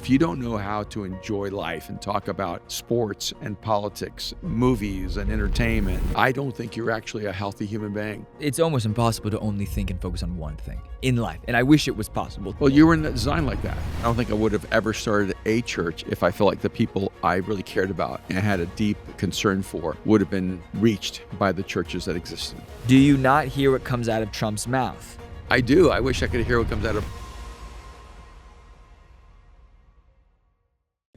if you don't know how to enjoy life and talk about sports and politics, movies and entertainment, I don't think you're actually a healthy human being. It's almost impossible to only think and focus on one thing in life, and I wish it was possible. Well, you were designed like that. I don't think I would have ever started a church if I felt like the people I really cared about and had a deep concern for would have been reached by the churches that existed. Do you not hear what comes out of Trump's mouth? I do. I wish I could hear what comes out of...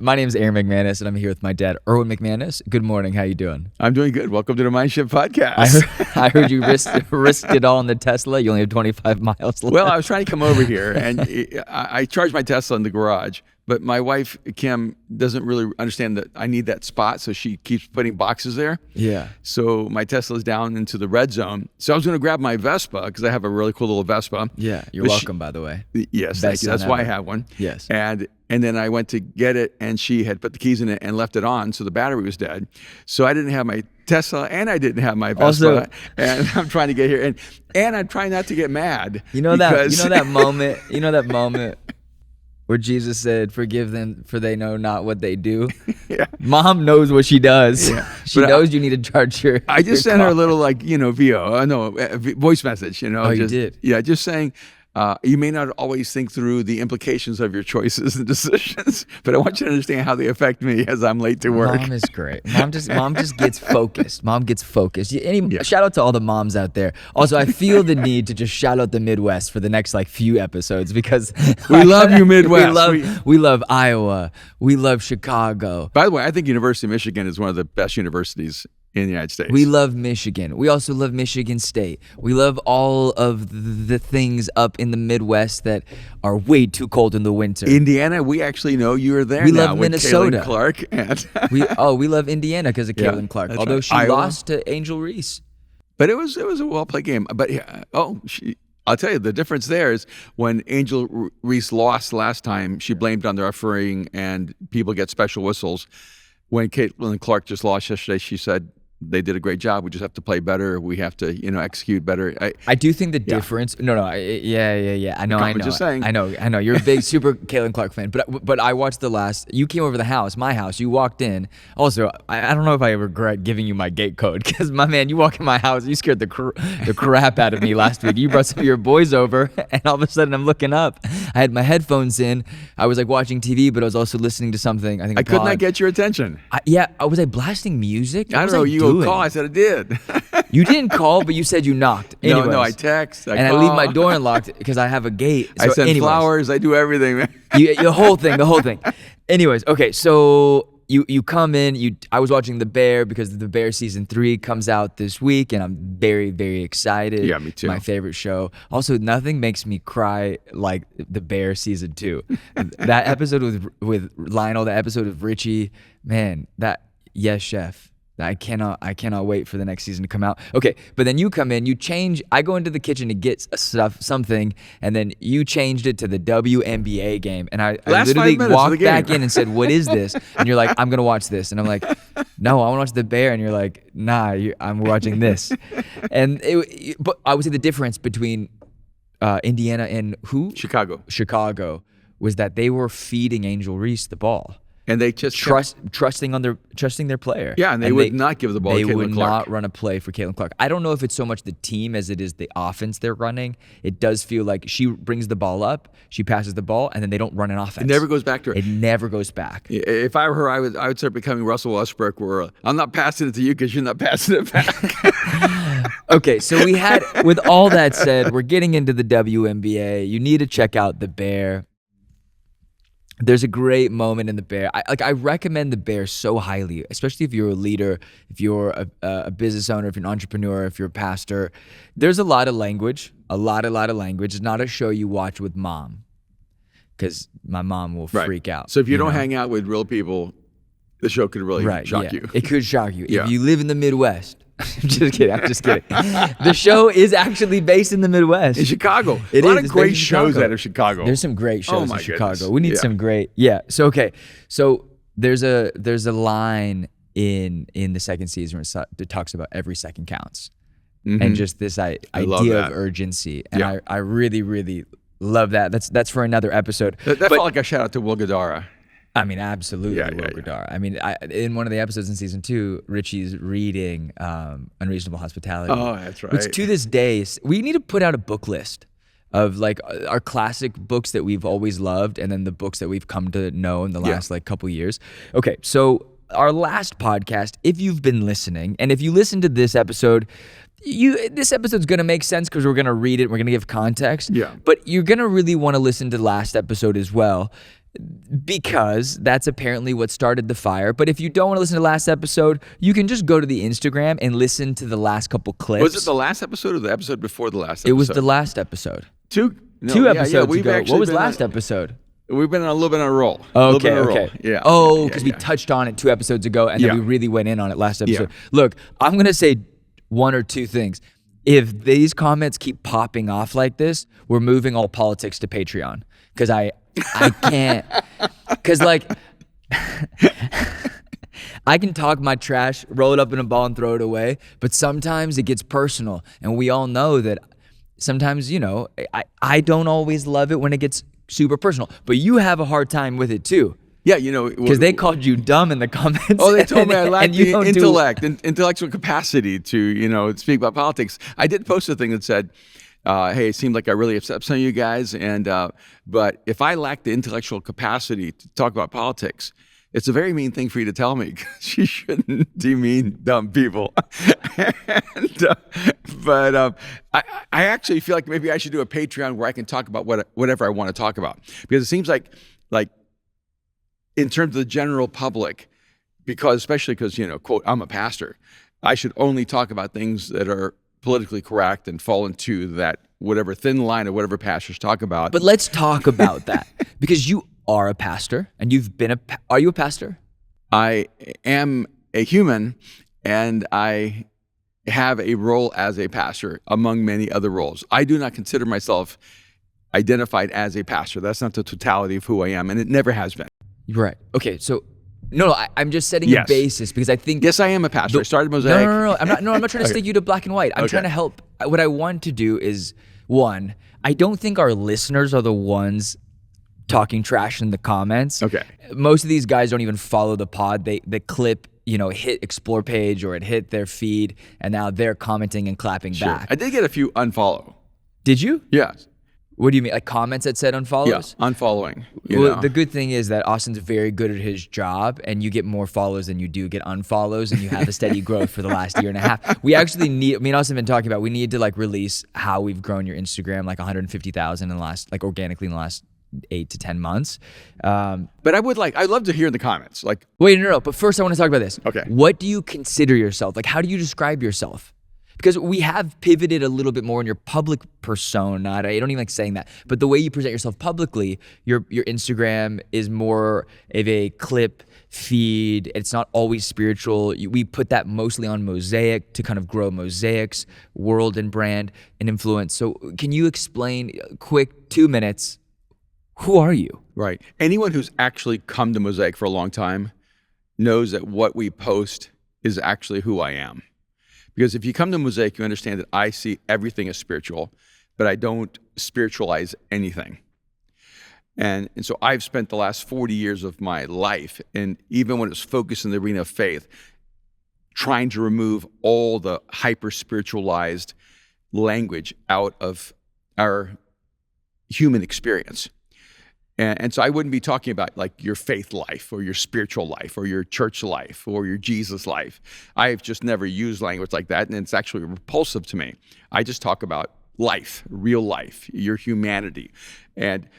My name is Aaron McManus, and I'm here with my dad, Erwin McManus. Good morning. How you doing? I'm doing good. Welcome to the Mindship Podcast. I heard you risked it all in the Tesla. You only have 25 miles left. Well, I was trying to come over here, and I charged my Tesla in the garage. But my wife, Kim, doesn't really understand that I need that spot, so she keeps putting boxes there. Yeah. So my Tesla's down into the red zone. So I was going to grab my Vespa, because I have a really cool little Vespa. Yeah, you're welcome, by the way. Yes, thank you. That's why I have one. Yes. And then I went to get it, and she had put the keys in it and left it on, so the battery was dead. So I didn't have my Tesla, and I didn't have my Vespa, and I'm trying to get here, and I'm trying not to get mad. You know that moment where Jesus said, "Forgive them, for they know not what they do." Yeah. Mom knows what she does. Yeah. She knows you need to charge your. I just sent her a little voice message. Oh, you did? Yeah, just saying. You may not always think through the implications of your choices and decisions, but I want you to understand how they affect me as I'm late to work. Mom is great. Mom just gets focused. Mom gets focused. Shout out to all the moms out there. Also, I feel the need to just shout out the Midwest for the next few episodes, because we love you, Midwest. We love Iowa. We love Chicago. By the way, I think University of Michigan is one of the best universities in the United States. We love Michigan. We also love Michigan State. We love all of the things up in the Midwest that are way too cold in the winter. Indiana, we actually know you were there. We now love with Minnesota. Caitlin Clark. We love Indiana because of Caitlin Clark. Although right. she lost to Angel Reese. But it was a well played game. But I'll tell you, the difference there is when Angel Reese lost last time, she blamed on the refereeing and people get special whistles. When Caitlin Clark just lost yesterday, she said, they did a great job. We just have to play better. We have to, execute better. I do think the difference. No. Yeah. I know. I'm just saying. I know. You're a big super Caitlin Clark fan, but I watched the last. You came over to the house, my house. You walked in. Also, I don't know if I regret giving you my gate code, because my man, you walk in my house, you scared the crap out of me last week. You brought some of your boys over, and all of a sudden I'm looking up. I had my headphones in. I was watching TV, but I was also listening to something. I could not get your attention. Was I blasting music? I don't know. You call. I said I did. You didn't call, but you said you knocked. Anyways. No, I text. I call. I leave my door unlocked because I have a gate. So I send flowers. I do everything, man. The whole thing. Anyways, okay, so you come in. I was watching The Bear because The Bear season 3 comes out this week, and I'm very, very excited. Yeah, me too. My favorite show. Also, nothing makes me cry like The Bear season 2. That episode with Lionel, the episode of Richie, man. Yes, chef. I cannot wait for the next season to come out. Okay, but then you come in, you change. I go into the kitchen to get something, and then you changed it to the WNBA game. And I literally walked back in and said, "What is this?" And you're like, "I'm going to watch this." And I'm like, "No, I want to watch The Bear." And you're like, "Nah, I'm watching this." But I would say the difference between Indiana and who? Chicago was that they were feeding Angel Reese the ball. And they just trusting their player. Yeah, and they would not give the ball to Caitlin Clark. They would not run a play for Caitlin Clark. I don't know if it's so much the team as it is the offense they're running. It does feel like she brings the ball up, she passes the ball, and then they don't run an offense. It never goes back to her. It never goes back. If I were her, I would start becoming Russell Westbrook, where I'm not passing it to you because you're not passing it back. Okay, so with all that said, we're getting into the WNBA. You need to check out The Bear. There's a great moment in The Bear. I recommend The Bear so highly, especially if you're a leader, if you're a business owner, if you're an entrepreneur, if you're a pastor. There's a lot of language, a lot of language. It's not a show you watch with mom, because my mom will freak out. So if you don't hang out with real people, the show could really shock you. It could shock you. If you live in the Midwest. I'm just kidding. The show is actually based in the Midwest. In Chicago. A lot of great shows out of Chicago. There's some great shows in Chicago. Goodness. We need some great. Yeah. So okay. So there's a line in the second season that talks about every second counts. And just this idea of urgency. And I really, really love that. That's for another episode. That felt like a shout out to Will Guidara. I mean, absolutely, Yeah, Wogadar. I mean, in one of the episodes in season 2, Richie's reading Unreasonable Hospitality. Oh, that's right. Which to this day, we need to put out a book list of like our classic books that we've always loved, and then the books that we've come to know in the last like couple years. Okay, so our last podcast, if you've been listening, and if you listen to this episode, this episode's gonna make sense because we're gonna read it, we're gonna give context. Yeah. But you're gonna really want to listen to the last episode as well, because that's apparently what started the fire. But if you don't want to listen to the last episode, you can just go to the Instagram and listen to the last couple clips. Was it the last episode or the episode before the last episode? It was the last episode. Two episodes ago. What was last episode? We've been on a little bit on a roll. Okay. Yeah. Oh, because we touched on it 2 episodes ago, and then we really went in on it last episode. Look, I'm going to say 1 or 2 things. If these comments keep popping off like this, we're moving all politics to Patreon. Because I can't. Because, like, I can talk my trash, roll it up in a ball and throw it away, but sometimes it gets personal. And we all know that sometimes, I don't always love it when it gets super personal, but you have a hard time with it too. Yeah, because they called you dumb in the comments. Oh, they told me I lack the intellectual capacity to, speak about politics. I did post a thing that said, hey, it seemed like I really upset some of you guys, but if I lack the intellectual capacity to talk about politics, it's a very mean thing for you to tell me, because you shouldn't demean dumb people. But I actually feel like maybe I should do a Patreon where I can talk about whatever I want to talk about, because it seems like in terms of the general public, especially because quote, I'm a pastor, I should only talk about things that are politically correct and fall into that whatever thin line of whatever pastors talk about. But let's talk about that, because you are a pastor, and you've been are you a pastor? I am a human, and I have a role as a pastor among many other roles. I do not consider myself identified as a pastor. That's not the totality of who I am, and it never has been. Right. Okay. So, no, I'm just setting a basis, because I think. Yes, I am a pastor. I started Mosaic. No. I'm not trying to stick you to black and white. I'm trying to help. What I want to do is, one, I don't think our listeners are the ones talking trash in the comments. Okay. Most of these guys don't even follow the pod. The clip, hit explore page, or it hit their feed, and now they're commenting and clapping back. I did get a few unfollow. Did you? Yes. What do you mean? Like comments that said unfollows? Yeah, unfollowing. The good thing is that Austin's very good at his job, and you get more follows than you do get unfollows, and you have a steady growth for the last year and a half. We actually need, me and Austin have been talking about, we need to release how we've grown your Instagram 150,000 in the last, organically in the last 8 to 10 months. But I'd love to hear in the comments. Wait, no. But first I want to talk about this. Okay. What do you consider yourself? How do you describe yourself? Because we have pivoted a little bit more in your public persona. I don't even like saying that, but the way you present yourself publicly, your Instagram is more of a clip feed. It's not always spiritual. We put that mostly on Mosaic to kind of grow Mosaic's world and brand and influence. So can you explain, quick 2 minutes, who are you? Right. Anyone who's actually come to Mosaic for a long time knows that what we post is actually who I am. Because if you come to Mosaic, you understand that I see everything as spiritual, but I don't spiritualize anything. And so I've spent the last 40 years of my life, and even when it's focused in the arena of faith, trying to remove all the hyper-spiritualized language out of our human experience. And so I wouldn't be talking about your faith life or your spiritual life or your church life or your Jesus life. I've just never used language like that, and it's actually repulsive to me. I just talk about life, real life, your humanity. And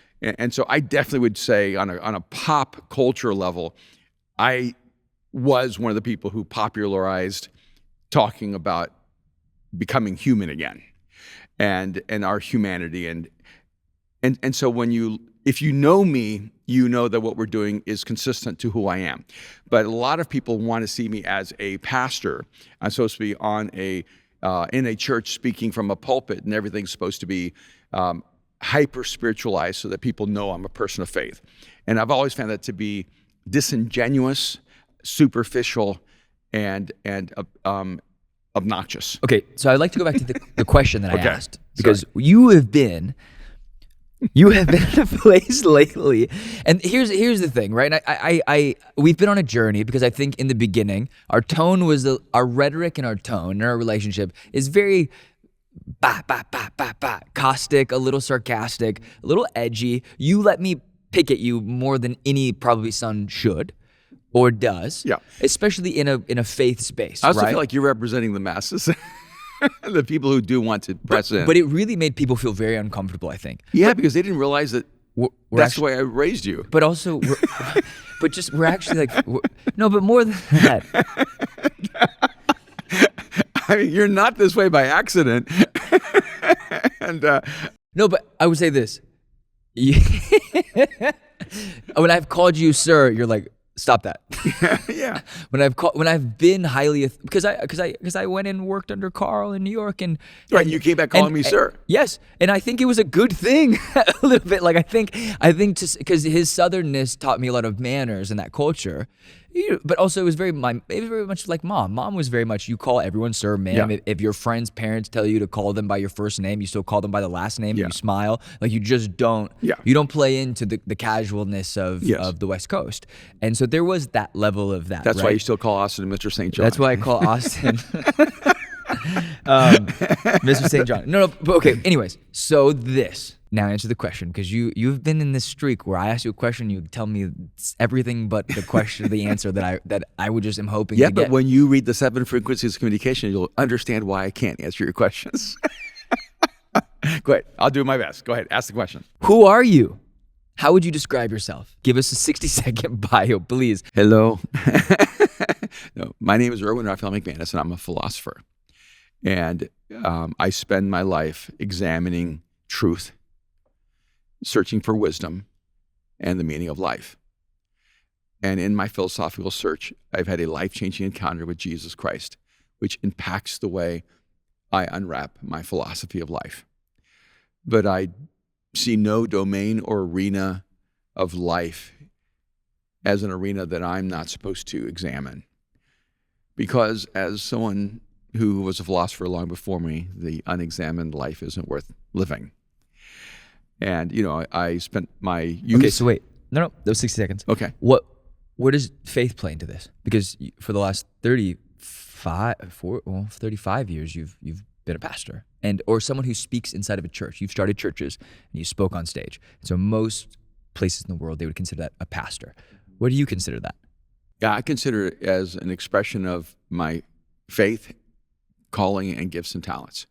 so I definitely would say on a pop culture level, I was one of the people who popularized talking about becoming human again and our humanity. And so if you know me, you know that what we're doing is consistent to who I am. But a lot of people want to see me as a pastor. I'm supposed to be in a church speaking from a pulpit, and everything's supposed to be hyper spiritualized so that people know I'm a person of faith. And I've always found that to be disingenuous, superficial, and obnoxious. Okay, so I'd like to go back to the question that I asked, because you have been You have been in a place lately, and here's the thing, right? We've been on a journey because I think in the beginning our tone was our rhetoric and our tone in our relationship is very caustic, a little sarcastic, a little edgy. You let me pick at you more than any probably son should or does. Yeah. Especially in a faith space. I also right? feel like you're representing the masses, the people who do want to press in. But it really made people feel very uncomfortable, I think. Yeah, because they didn't realize that We're that's actually, the way I raised you. But also, we're actually like, no, but more than that. I mean, you're not this way by accident. And No, but I would say this. When I've called you sir, you're like, stop that. yeah. When I've been highly, because I went and worked under Carl in New York and Right, you came back calling me sir. Yes, and I think it was a good thing a little bit. Like I think just because his southernness taught me a lot of manners in that culture. But also it was very much like mom. Mom was very much, you call everyone sir, ma'am. Yeah. If your friends' parents tell you to call them by your first name, you still call them by the last name. Yeah. And you smile. Like you just don't. Yeah. You don't play into the casualness of Yes. of the West Coast. And so there was that level of that. That's right? why you still call Austin Mr. St. John. That's why I call Austin Mr. St. John. No, but okay. Anyways, so this. Now answer the question, because you've been in this streak where I ask you a question, you tell me everything but the question, the answer that I would just am hoping Yeah, to but get. when you read the 7 frequencies of communication, you'll understand why I can't answer your questions. Go ahead. I'll do my best. Go ahead. Ask the question. Who are you? How would you describe yourself? Give us a 60-second bio, please. Hello. No, my name is Erwin McManus, and I'm a philosopher. And I spend my life examining truth, searching for wisdom and the meaning of life. And in my philosophical search, I've had a life-changing encounter with Jesus Christ, which impacts the way I unwrap my philosophy of life. But I see no domain or arena of life as an arena that I'm not supposed to examine. Because as someone who was a philosopher long before me, the unexamined life isn't worth living. And, I spent my youth... Okay, so wait. No, those 60 seconds. Okay. Where does faith play into this? Because for the last 35 years, you've been a pastor or someone who speaks inside of a church. You've started churches and you spoke on stage. So most places in the world, they would consider that a pastor. What do you consider that? Yeah, I consider it as an expression of my faith, calling, and gifts and talents.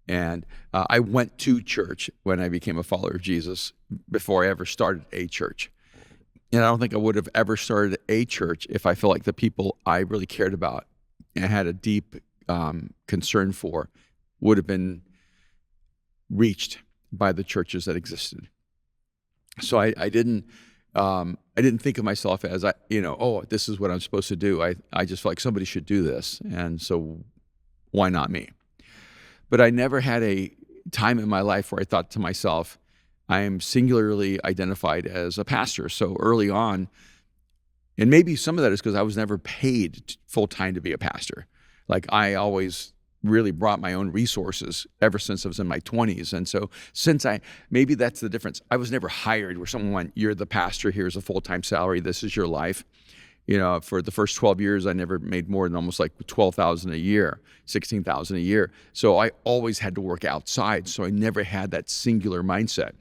And I went to church when I became a follower of Jesus before I ever started a church. And I don't think I would have ever started a church if I felt like the people I really cared about and had a deep concern for would have been reached by the churches that existed. So I didn't think of myself as this is what I'm supposed to do. I just felt like somebody should do this, and so why not me? But I never had a time in my life where I thought to myself, I am singularly identified as a pastor. So early on, and maybe some of that is because I was never paid full-time to be a pastor. Like I always really brought my own resources ever since I was in my 20s. And so maybe that's the difference. I was never hired where someone went, you're the pastor, here's a full-time salary, this is your life. For the first 12 years, I never made more than almost like $12,000 a year, $16,000 a year. So I always had to work outside. So I never had that singular mindset.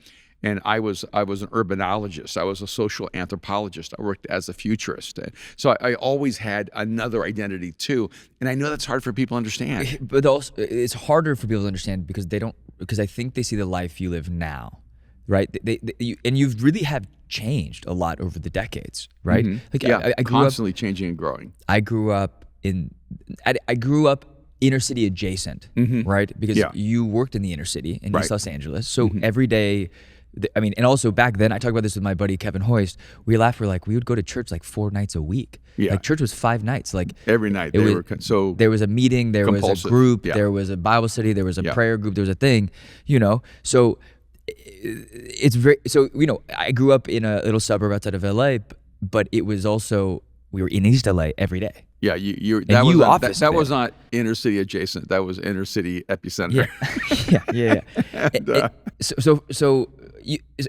And I was an urbanologist. I was a social anthropologist. I worked as a futurist. So I always had another identity too. And I know that's hard for people to understand. But also, it's harder for people to understand because I think they see the life you live now, right? And you really have changed a lot over the decades, right? Mm-hmm. Like yeah, I grew constantly changing and growing. I grew up inner city adjacent, right? Because you worked in the inner city in East Los Angeles. So every day, and also back then, I talk about this with my buddy Kevin Hoist. We laughed. We're like, we would go to church like 4 nights a week. Yeah. Like church was 5 nights. Like every night. So there was a meeting, there was a group, there was a Bible study, there was a prayer group, there was a thing, So it's very, I grew up in a little suburb outside of LA, but it was also, we were in East LA every day. Yeah, that was not inner city adjacent. That was inner city epicenter. Yeah. And, So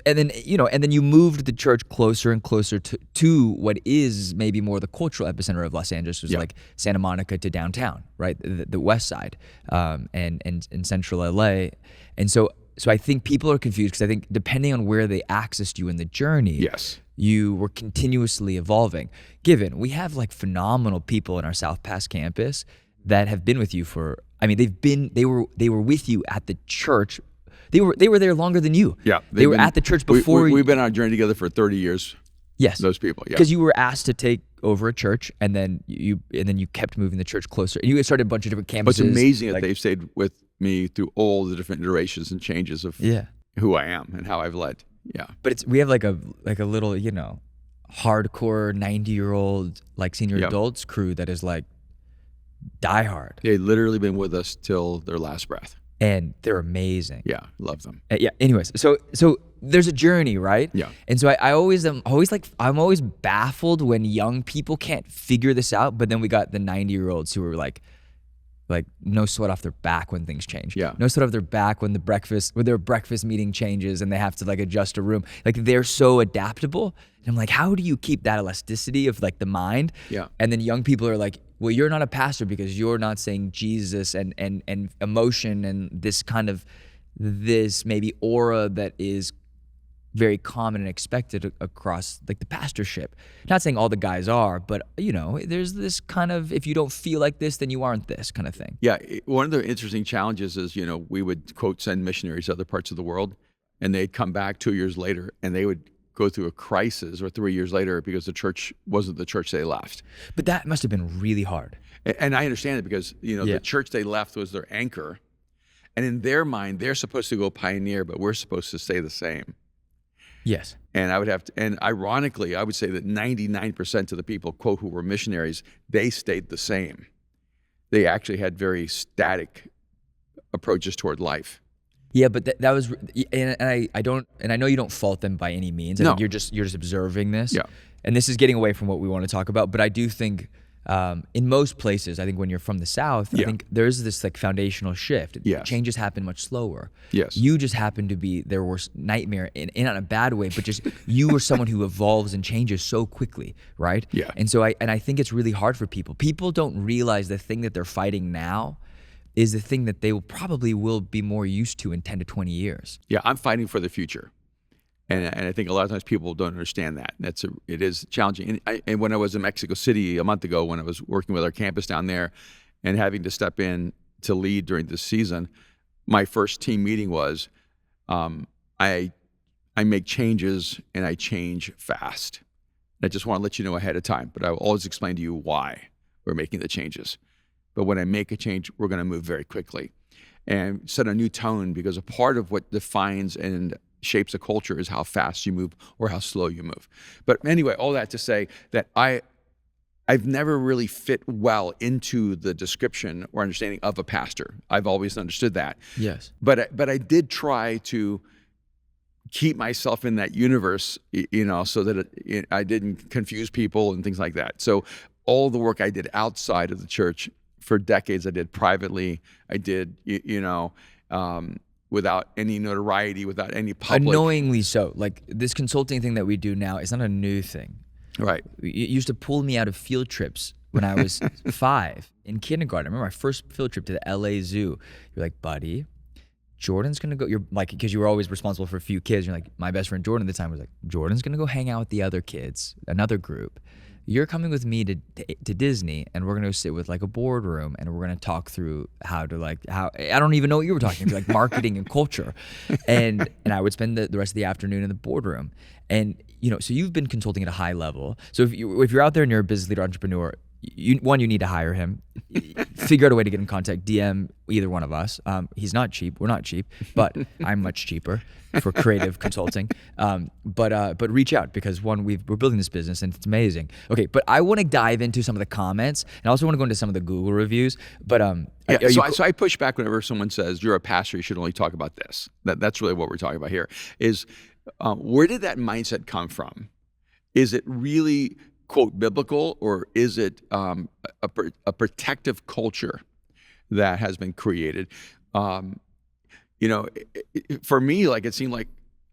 and then you moved the church closer and closer to what is maybe more the cultural epicenter of Los Angeles, was like Santa Monica to downtown, right? The west side, and in central LA. And so I think people are confused because I think depending on where they accessed you in the journey, you were continuously evolving. Given we have like phenomenal people in our South Pass campus that have been with you for, I mean, they were with you at the church. They were there longer than you. Yeah, they were at the church before. We've been on a journey together for 30 years. Yes, those people. Yeah, because you were asked to take over a church, and then you kept moving the church closer. You started a bunch of different campuses. But it's amazing that they've stayed with me through all the different iterations and changes of who I am and how I've led. Yeah, but we have like a little hardcore 90-year-old like senior adults crew that is like diehard. They've literally been with us till their last breath. And they're amazing. Yeah, love them. Anyways, so there's a journey, right? Yeah. And so I'm always baffled when young people can't figure this out, but then we got the 90-year-olds who are like no sweat off their back when things change. Yeah. No sweat off their back when their breakfast meeting changes and they have to like adjust a room. Like they're so adaptable. And I'm like, how do you keep that elasticity of like the mind? Yeah. And then young people are like, well, you're not a pastor because you're not saying Jesus and emotion and this kind of this maybe aura that is very common and expected across like the pastorship. Not saying all the guys are, but there's this kind of, if you don't feel like this, then you aren't this kind of thing. Yeah, one of the interesting challenges is, we would quote send missionaries to other parts of the world, and they'd come back 2 years later, and they would go through a crisis, or 3 years later, because the church wasn't the church they left. But that must have been really hard. And I understand it because the church they left was their anchor, and in their mind, they're supposed to go pioneer, but we're supposed to stay the same. Yes. And and ironically, I would say that 99% of the people, quote, who were missionaries, they stayed the same. They actually had very static approaches toward life. Yeah, but that was, and I know you don't fault them by any means. I think you're just observing this. Yeah. And this is getting away from what we want to talk about, but I do think in most places, I think when you're from the South, I think there's this like foundational shift. Yes. Changes happen much slower. Yes. You just happen to be their worst nightmare in not a bad way, but just you are someone who evolves and changes so quickly, right? Yeah. And so I think it's really hard for people. People don't realize the thing that they're fighting now is the thing that they will be more used to in 10 to 20 years. Yeah, I'm fighting for the future. And I think a lot of times people don't understand that. It is challenging. And when I was in Mexico City a month ago, when I was working with our campus down there and having to step in to lead during this season, my first team meeting was, I make changes and I change fast. And I just want to let you know ahead of time, but I will always explain to you why we're making the changes. But when I make a change, we're going to move very quickly and set a new tone, because a part of what defines and shapes a culture is how fast you move or how slow you move. But anyway, all that to say that I've never really fit well into the description or understanding of a pastor. I've always understood that. Yes. But I did try to keep myself in that universe, so that I didn't confuse people and things like that. So all the work I did outside of the church for decades, I did privately. I did, without any notoriety, without any public. Unknowingly so. Like this consulting thing that we do now is not a new thing. Right. It used to pull me out of field trips when I was 5 in kindergarten. I remember my first field trip to the LA Zoo. You're like, buddy, Jordan's gonna go. You're like, because you were always responsible for a few kids. You're like, my best friend Jordan at the time was like, Jordan's gonna go hang out with the other kids, another group. You're coming with me to Disney, and we're gonna go sit with like a boardroom, and we're gonna talk through how I don't even know what you were talking about, like marketing and culture, and I would spend the rest of the afternoon in the boardroom, and so you've been consulting at a high level. So if you're out there and you're a business leader, entrepreneur, you need to hire him, figure out a way to get in contact, DM either one of us. He's not cheap, we're not cheap, but I'm much cheaper for creative consulting. But reach out, because we're building this business and it's amazing. Okay, but I want to dive into some of the comments, and I also want to go into some of the Google reviews. But so I push back whenever someone says you're a pastor, you should only talk about this. That's really what we're talking about here. Is where did that mindset come from? Is it really, quote, biblical, or is it a protective culture that has been created? For me, like, it seemed like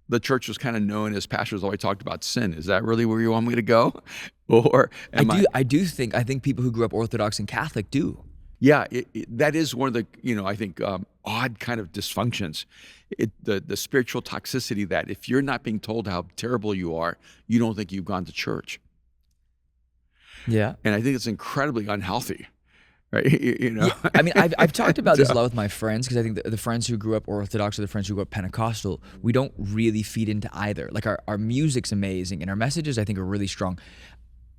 the church was kind of known as pastors always talked about sin. Is that really where you want me to go? Or am I? I think people who grew up Orthodox and Catholic do. Yeah, that is one of the, I think odd kind of dysfunctions. The spiritual toxicity that if you're not being told how terrible you are, you don't think you've gone to church. Yeah. And I think it's incredibly unhealthy. Right? Yeah, I mean, I've talked about this a lot with my friends, because I think the friends who grew up Orthodox or the friends who grew up Pentecostal, we don't really feed into either. Like our music's amazing and our messages, I think, are really strong,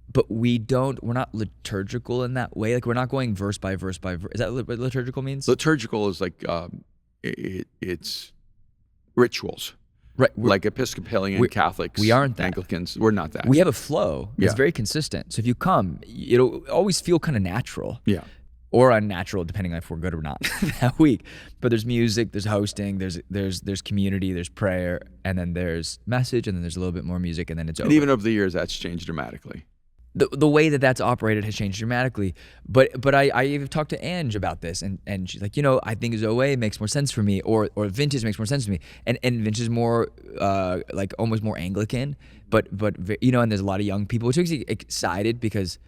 but we're not liturgical in that way. Like we're not going verse by verse by verse. Is that what liturgical means? Liturgical is like it's rituals. Right. Like Episcopalian Catholics. We aren't that. Anglicans. We're not that. We have a flow. Yeah. It's very consistent. So if you come, it'll always feel kind of natural. Yeah. Or unnatural, depending on if we're good or not that week. But there's music, there's hosting, there's community, there's prayer, and then there's message, and then there's a little bit more music, and then it's over. And even over the years, that's changed dramatically. The way that's operated has changed dramatically. But I even talked to Ange about this, and she's like, I think Zoe makes more sense for me, or Vintage makes more sense to me. And Vintage is more like almost more Anglican, but and there's a lot of young people, which makes me excited because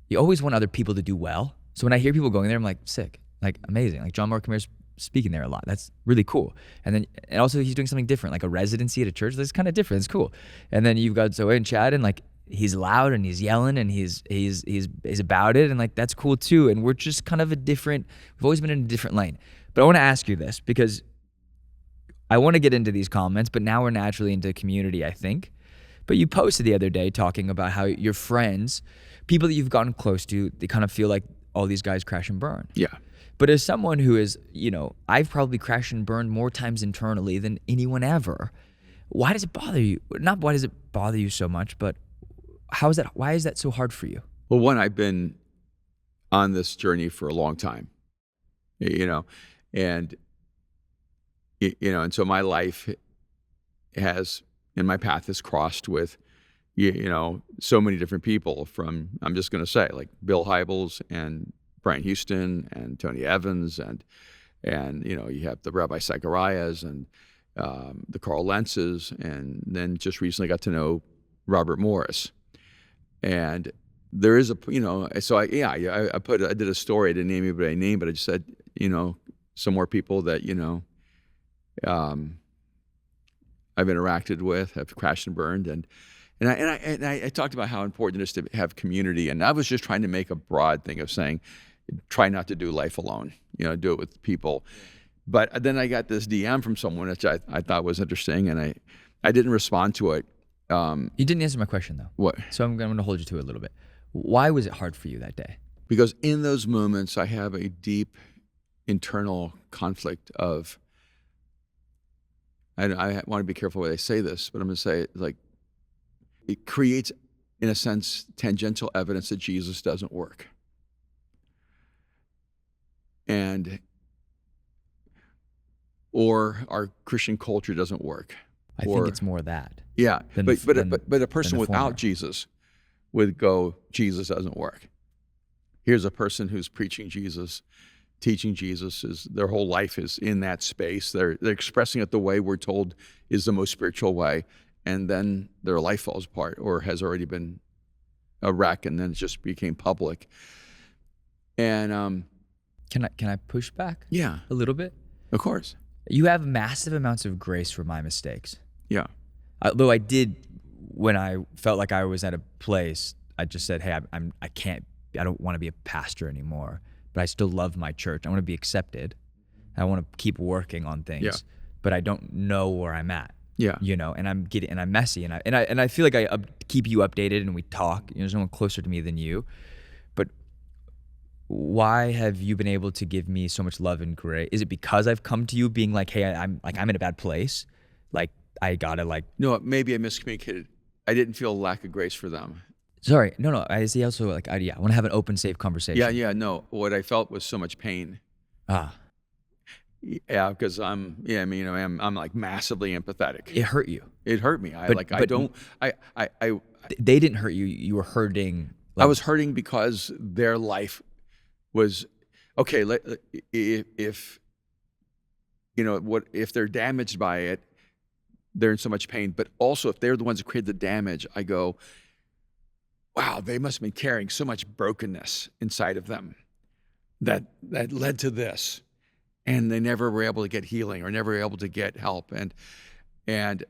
you always want other people to do well. So when I hear people going there, I'm like, sick, like amazing. Like John Mark Ramirez speaking there a lot. That's really cool. And also he's doing something different, like a residency at a church. That's kind of different. It's cool. And then you've got Zoe and Chad, and like he's loud and he's yelling and he's about it, and like that's cool too. And we're just kind of we've always been in a different lane. But I want to ask you this because I want to get into these comments, but now we're naturally into community, I think. But you posted the other day talking about how your friends, people that you've gotten close to, they kind of feel like all these guys crash and burn. Yeah. But as someone who is, I've probably crashed and burned more times internally than anyone ever. Why does it bother you? Not why does it bother you so much, but why is that so hard for you? Well, one, I've been on this journey for a long time, and so my life and my path is crossed with, so many different people from, I'm just going to say, like Bill Hybels and Brian Houston and Tony Evans and you have the Rabbi Zacharias and the Carl Lentzes, and then just recently got to know Robert Morris. And there is so I did a story. I didn't name anybody by name, but I just said, some more people that, I've interacted with, have crashed and burned. And I talked about how important it is to have community. And I was just trying to make a broad thing of saying, try not to do life alone, do it with people. But then I got this DM from someone, which I thought was interesting, and I didn't respond to it. You didn't answer my question though. What? So I'm going to hold you to it a little bit. Why was it hard for you that day? Because in those moments, I have a deep internal conflict of, I want to be careful when I say this, but I'm going to say it, like, it creates, in a sense, tangential evidence that Jesus doesn't work. Or our Christian culture doesn't work. I think it's more that. Yeah, but a person without former. Jesus would go, Jesus doesn't work. Here's a person who's preaching Jesus, teaching Jesus, their whole life is in that space. They're expressing it the way we're told is the most spiritual way, and then their life falls apart or has already been a wreck, and then it just became public. And can I push back? Yeah, a little bit. Of course. You have massive amounts of grace for my mistakes. Yeah. Although I did, when I felt like I was at a place, I just said, hey, I don't want to be a pastor anymore, but I still love my church. I want to be accepted. I want to keep working on things, but I don't know where I'm at. Yeah. And I'm messy, and I feel like I keep you updated, and we talk. There's no one closer to me than you. But why have you been able to give me so much love and grace? Is it because I've come to you being like, hey, I'm in a bad place, like I gotta like. No, maybe I miscommunicated. I didn't feel a lack of grace for them. Sorry, no. I see also like, I want to have an open, safe conversation. Yeah. No, what I felt was so much pain. Yeah, because I'm like massively empathetic. It hurt you. It hurt me. They didn't hurt you. You were hurting. I was hurting because their life was okay. If they're damaged by it, they're in so much pain. But also, if they're the ones that created the damage, I go, wow, they must have been carrying so much brokenness inside of them that led to this. And they never were able to get healing or never were able to get help. And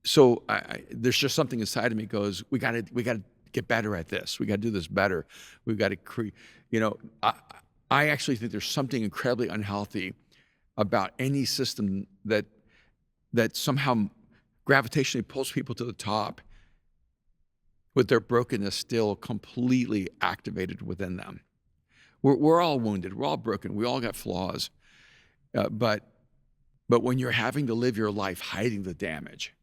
so there's just something inside of me goes, we got to get better at this. We got to do this better. We've got to create, I actually think there's something incredibly unhealthy about any system that somehow gravitationally pulls people to the top with their brokenness still completely activated within them. We're all wounded. We're all broken. We all got flaws. But when you're having to live your life hiding the damage,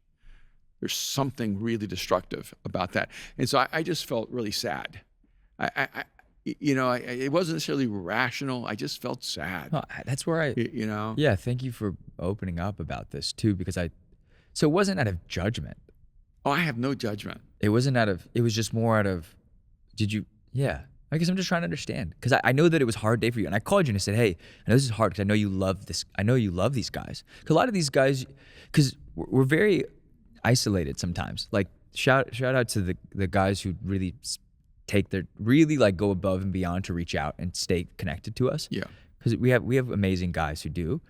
there's something really destructive about that. And so I just felt really sad. It wasn't necessarily rational. I just felt sad. No, that's where Yeah, thank you for opening up about this too, because so it wasn't out of judgment. Oh, I have no judgment. It was just more out of, I guess I'm just trying to understand, because I know that it was a hard day for you. And I called you and I said, hey, I know this is hard because I know you love this. I know you love these guys. Because a lot of these guys, because we're very isolated sometimes. Like shout out to the guys who really really like go above and beyond to reach out and stay connected to us. Yeah. Because we have amazing guys who do.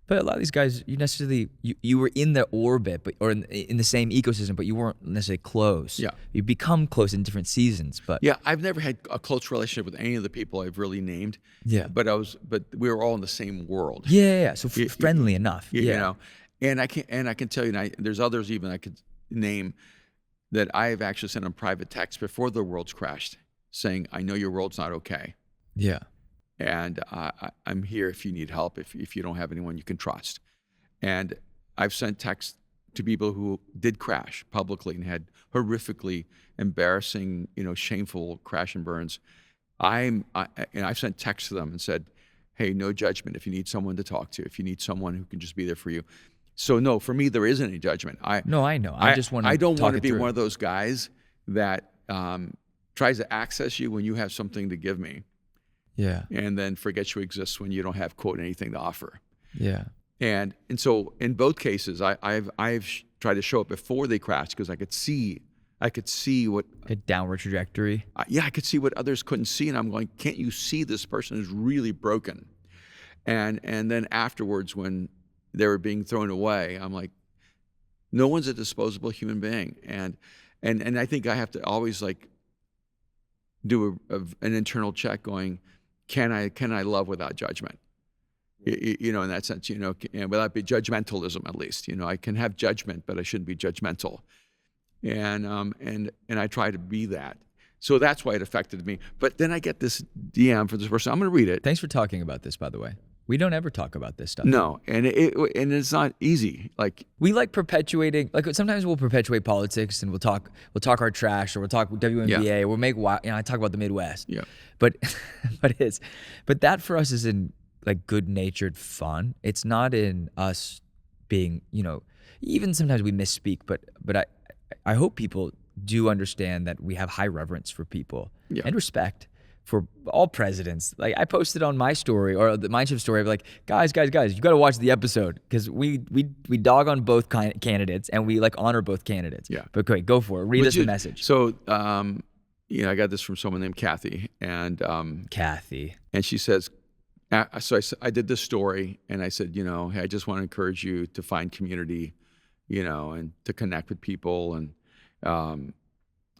But a lot of these guys, you were in the orbit, or in the same ecosystem, but you weren't necessarily close. Yeah. You become close in different seasons. But yeah, I've never had a close relationship with any of the people I've really named. Yeah. But we were all in the same world. Yeah. So friendly enough. Yeah. And I can tell you, there's others even I could name that I've actually sent them private text before the world's crashed, saying, "I know your world's not okay. Yeah. And I'm here if you need help, if you don't have anyone you can trust." And I've sent texts to people who did crash publicly and had horrifically embarrassing, shameful crash and burns. And I've sent texts to them and said, hey, no judgment if you need someone to talk to, if you need someone who can just be there for you. So no, for me, there isn't any judgment. I know. I just want to I don't want to be one of those guys that tries to access you when you have something to give me. Yeah. And then forgets you exist when you don't have, quote, anything to offer. Yeah. And so in both cases, I've tried to show up before they crashed because I could see what a downward trajectory. I could see what others couldn't see, and I'm going, can't you see this person is really broken? And then afterwards, when they were being thrown away, I'm like, no one's a disposable human being, and I think I have to always like do an internal check, going, can I love without judgment? In that sense, and without be judgmentalism, at least, I can have judgment, but I shouldn't be judgmental. And I try to be that. So that's why it affected me. But then I get this DM for this person. I'm going to read it. Talks for talking about this, by the way. We don't ever talk about this stuff. No, and it's not easy. Like we like perpetuating. Like sometimes we'll perpetuate politics, and we'll talk our trash, or we'll talk WNBA, or we'll make I talk about the Midwest. Yeah. But that for us is in like good-natured fun. It's not in us being, even sometimes we misspeak, but I hope people do understand that we have high reverence for people and respect for all presidents. Like I posted on my story, or the Mindshift story, of like, guys, you got to watch the episode, because we dog on both candidates, and we like honor both candidates. Yeah. But okay, go for it. Read us the message. So, I got this from someone named Kathy, and Kathy, and she says, so I did this story, and I said, hey, I just want to encourage you to find community, and to connect with people, and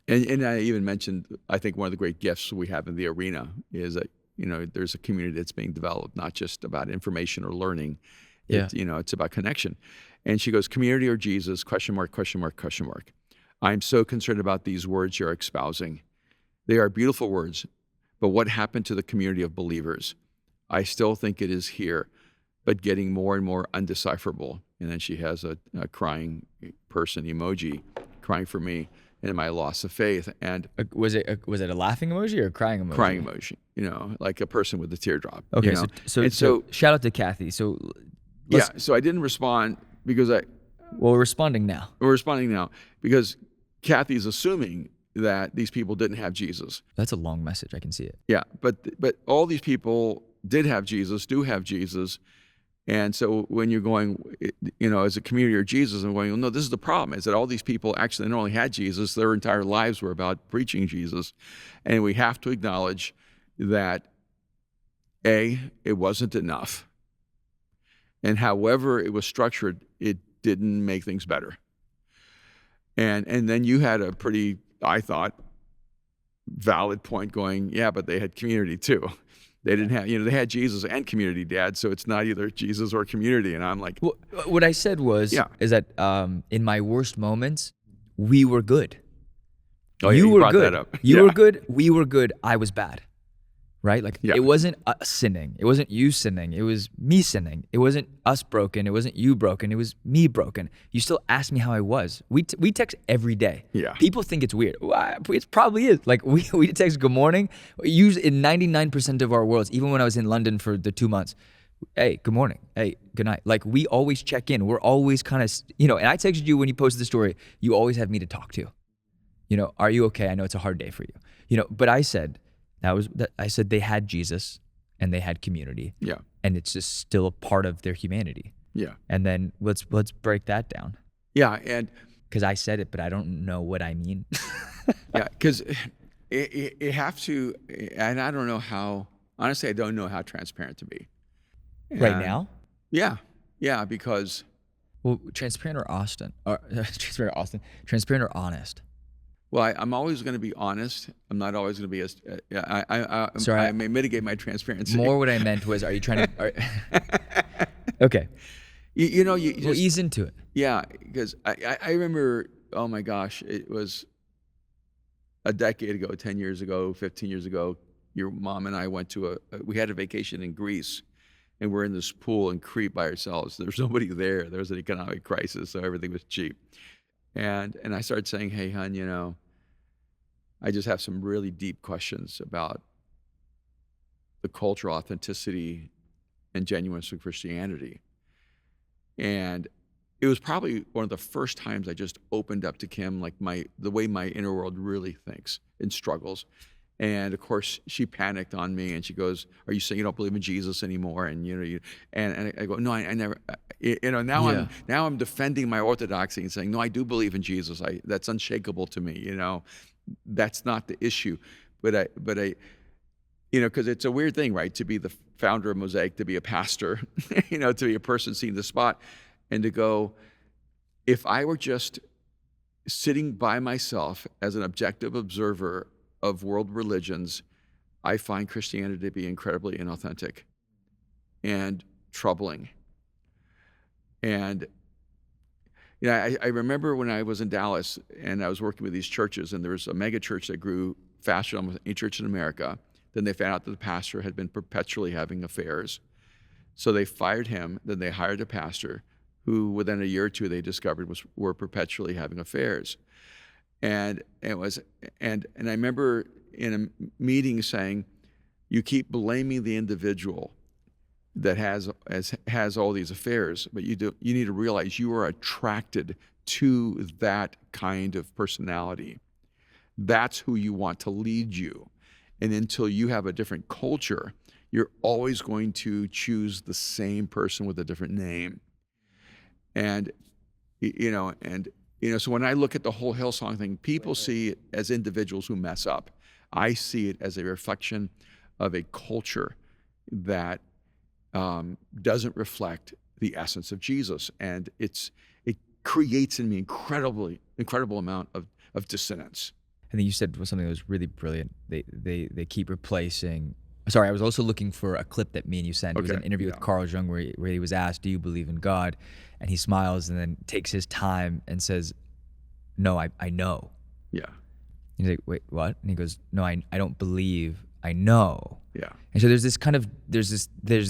I even mentioned, I think one of the great gifts we have in the arena is that, there's a community that's being developed, not just about information or learning. Yeah. It's about connection. And she goes, community or Jesus, ? I'm so concerned about these words you're espousing. They are beautiful words, but what happened to the community of believers? I still think it is here, but getting more and more undecipherable. And then she has a crying person emoji, crying for me and my loss of faith. And was it a laughing emoji or a crying emoji? Crying emoji, like a person with a teardrop. Okay, so shout out to Kathy. So so I didn't respond because we're responding now. We're responding now because Kathy's assuming that these people didn't have Jesus. That's a long message. I can see it. Yeah, but all these people did have Jesus, do have Jesus, And so when you're going, as a community of Jesus, and going, well, no, this is the problem, is that all these people actually not only had Jesus, their entire lives were about preaching Jesus. And we have to acknowledge that, A, it wasn't enough. And however it was structured, it didn't make things better. And then you had a pretty, I thought, valid point going, yeah, but they had community too. They didn't have, they had Jesus and community, Dad, so it's not either Jesus or community. And I'm like, Well, what I said was, Yeah. is that in my worst moments, we were good. oh, yeah, You were brought good. that up. You Yeah. were good. We were good. I was bad. Right? Like Yeah. it wasn't us sinning. It wasn't you sinning. It was me sinning. It wasn't us broken. It wasn't you broken. It was me broken. You still ask me how I was. We text every day. Yeah. People think it's weird. Well, it probably is. Like we text good morning. Usually in 99% of our worlds, even when I was in London for the 2 months, hey, good morning. Hey, good night. Like we always check in. We're always kind of, and I texted you when you posted the story, you always have me to talk to. Are you okay? I know it's a hard day for you. But I said, I said they had Jesus and they had community. Yeah. And it's just still a part of their humanity. Yeah. And then let's break that down. Yeah. And Because I said it, but I don't know what I mean. yeah, because it have to, and I don't know how, honestly, I don't know how transparent to be. Right And- now? Yeah. Yeah. Because, Well, transparent or Austin? Or transparent or honest? well, I'm always going to be honest. I'm not always going to be as, Sorry, I may mitigate my transparency. More what I meant was, are you trying to... Okay. You Well, just, ease into it. yeah, because I remember, oh my gosh, it was a decade ago, 10 years ago, 15 years ago, your mom and I went to we had a vacation in Greece, and we're in this pool in Crete by ourselves. There was nobody there. There was an economic crisis, so everything was cheap. And I started saying, hey, hon, I just have some really deep questions about the cultural authenticity and genuineness of Christianity. And it was probably one of the first times I just opened up to Kim, like the way my inner world really thinks and struggles. And of course, she panicked on me, and she goes, "Are you saying you don't believe in Jesus anymore?" And and I go, "No, I never." Now I'm defending my orthodoxy and saying, "No, I do believe in Jesus. That's unshakable to me. That's not the issue." But I, because it's a weird thing, right? To be the founder of Mosaic, to be a pastor, to be a person seeing the spot, and to go, if I were just sitting by myself as an objective observer of world religions, I find Christianity to be incredibly inauthentic and troubling. And I remember when I was in Dallas and I was working with these churches, and there was a mega church that grew faster than almost any church in America. Then they found out that the pastor had been perpetually having affairs. So they fired him. Then they hired a pastor who within a year or two they discovered were perpetually having affairs. And I remember in a meeting saying, you keep blaming the individual that has all these affairs, but you need to realize you are attracted to that kind of personality. That's who you want to lead you. And until you have a different culture, you're always going to choose the same person with a different name. And so when I look at the whole Hillsong thing, people see it as individuals who mess up. I see it as a reflection of a culture that doesn't reflect the essence of Jesus, and it creates in me incredible amount of dissonance. I think you said something that was really brilliant. They keep replacing. Sorry, I was also looking for a clip that me and you sent. It was an interview with Carl Jung where he was asked, "Do you believe in God?" And he smiles and then takes his time and says, "No, I know." Yeah. He's like, "Wait, what?" And he goes, "No, I don't believe. I know." Yeah. And so there's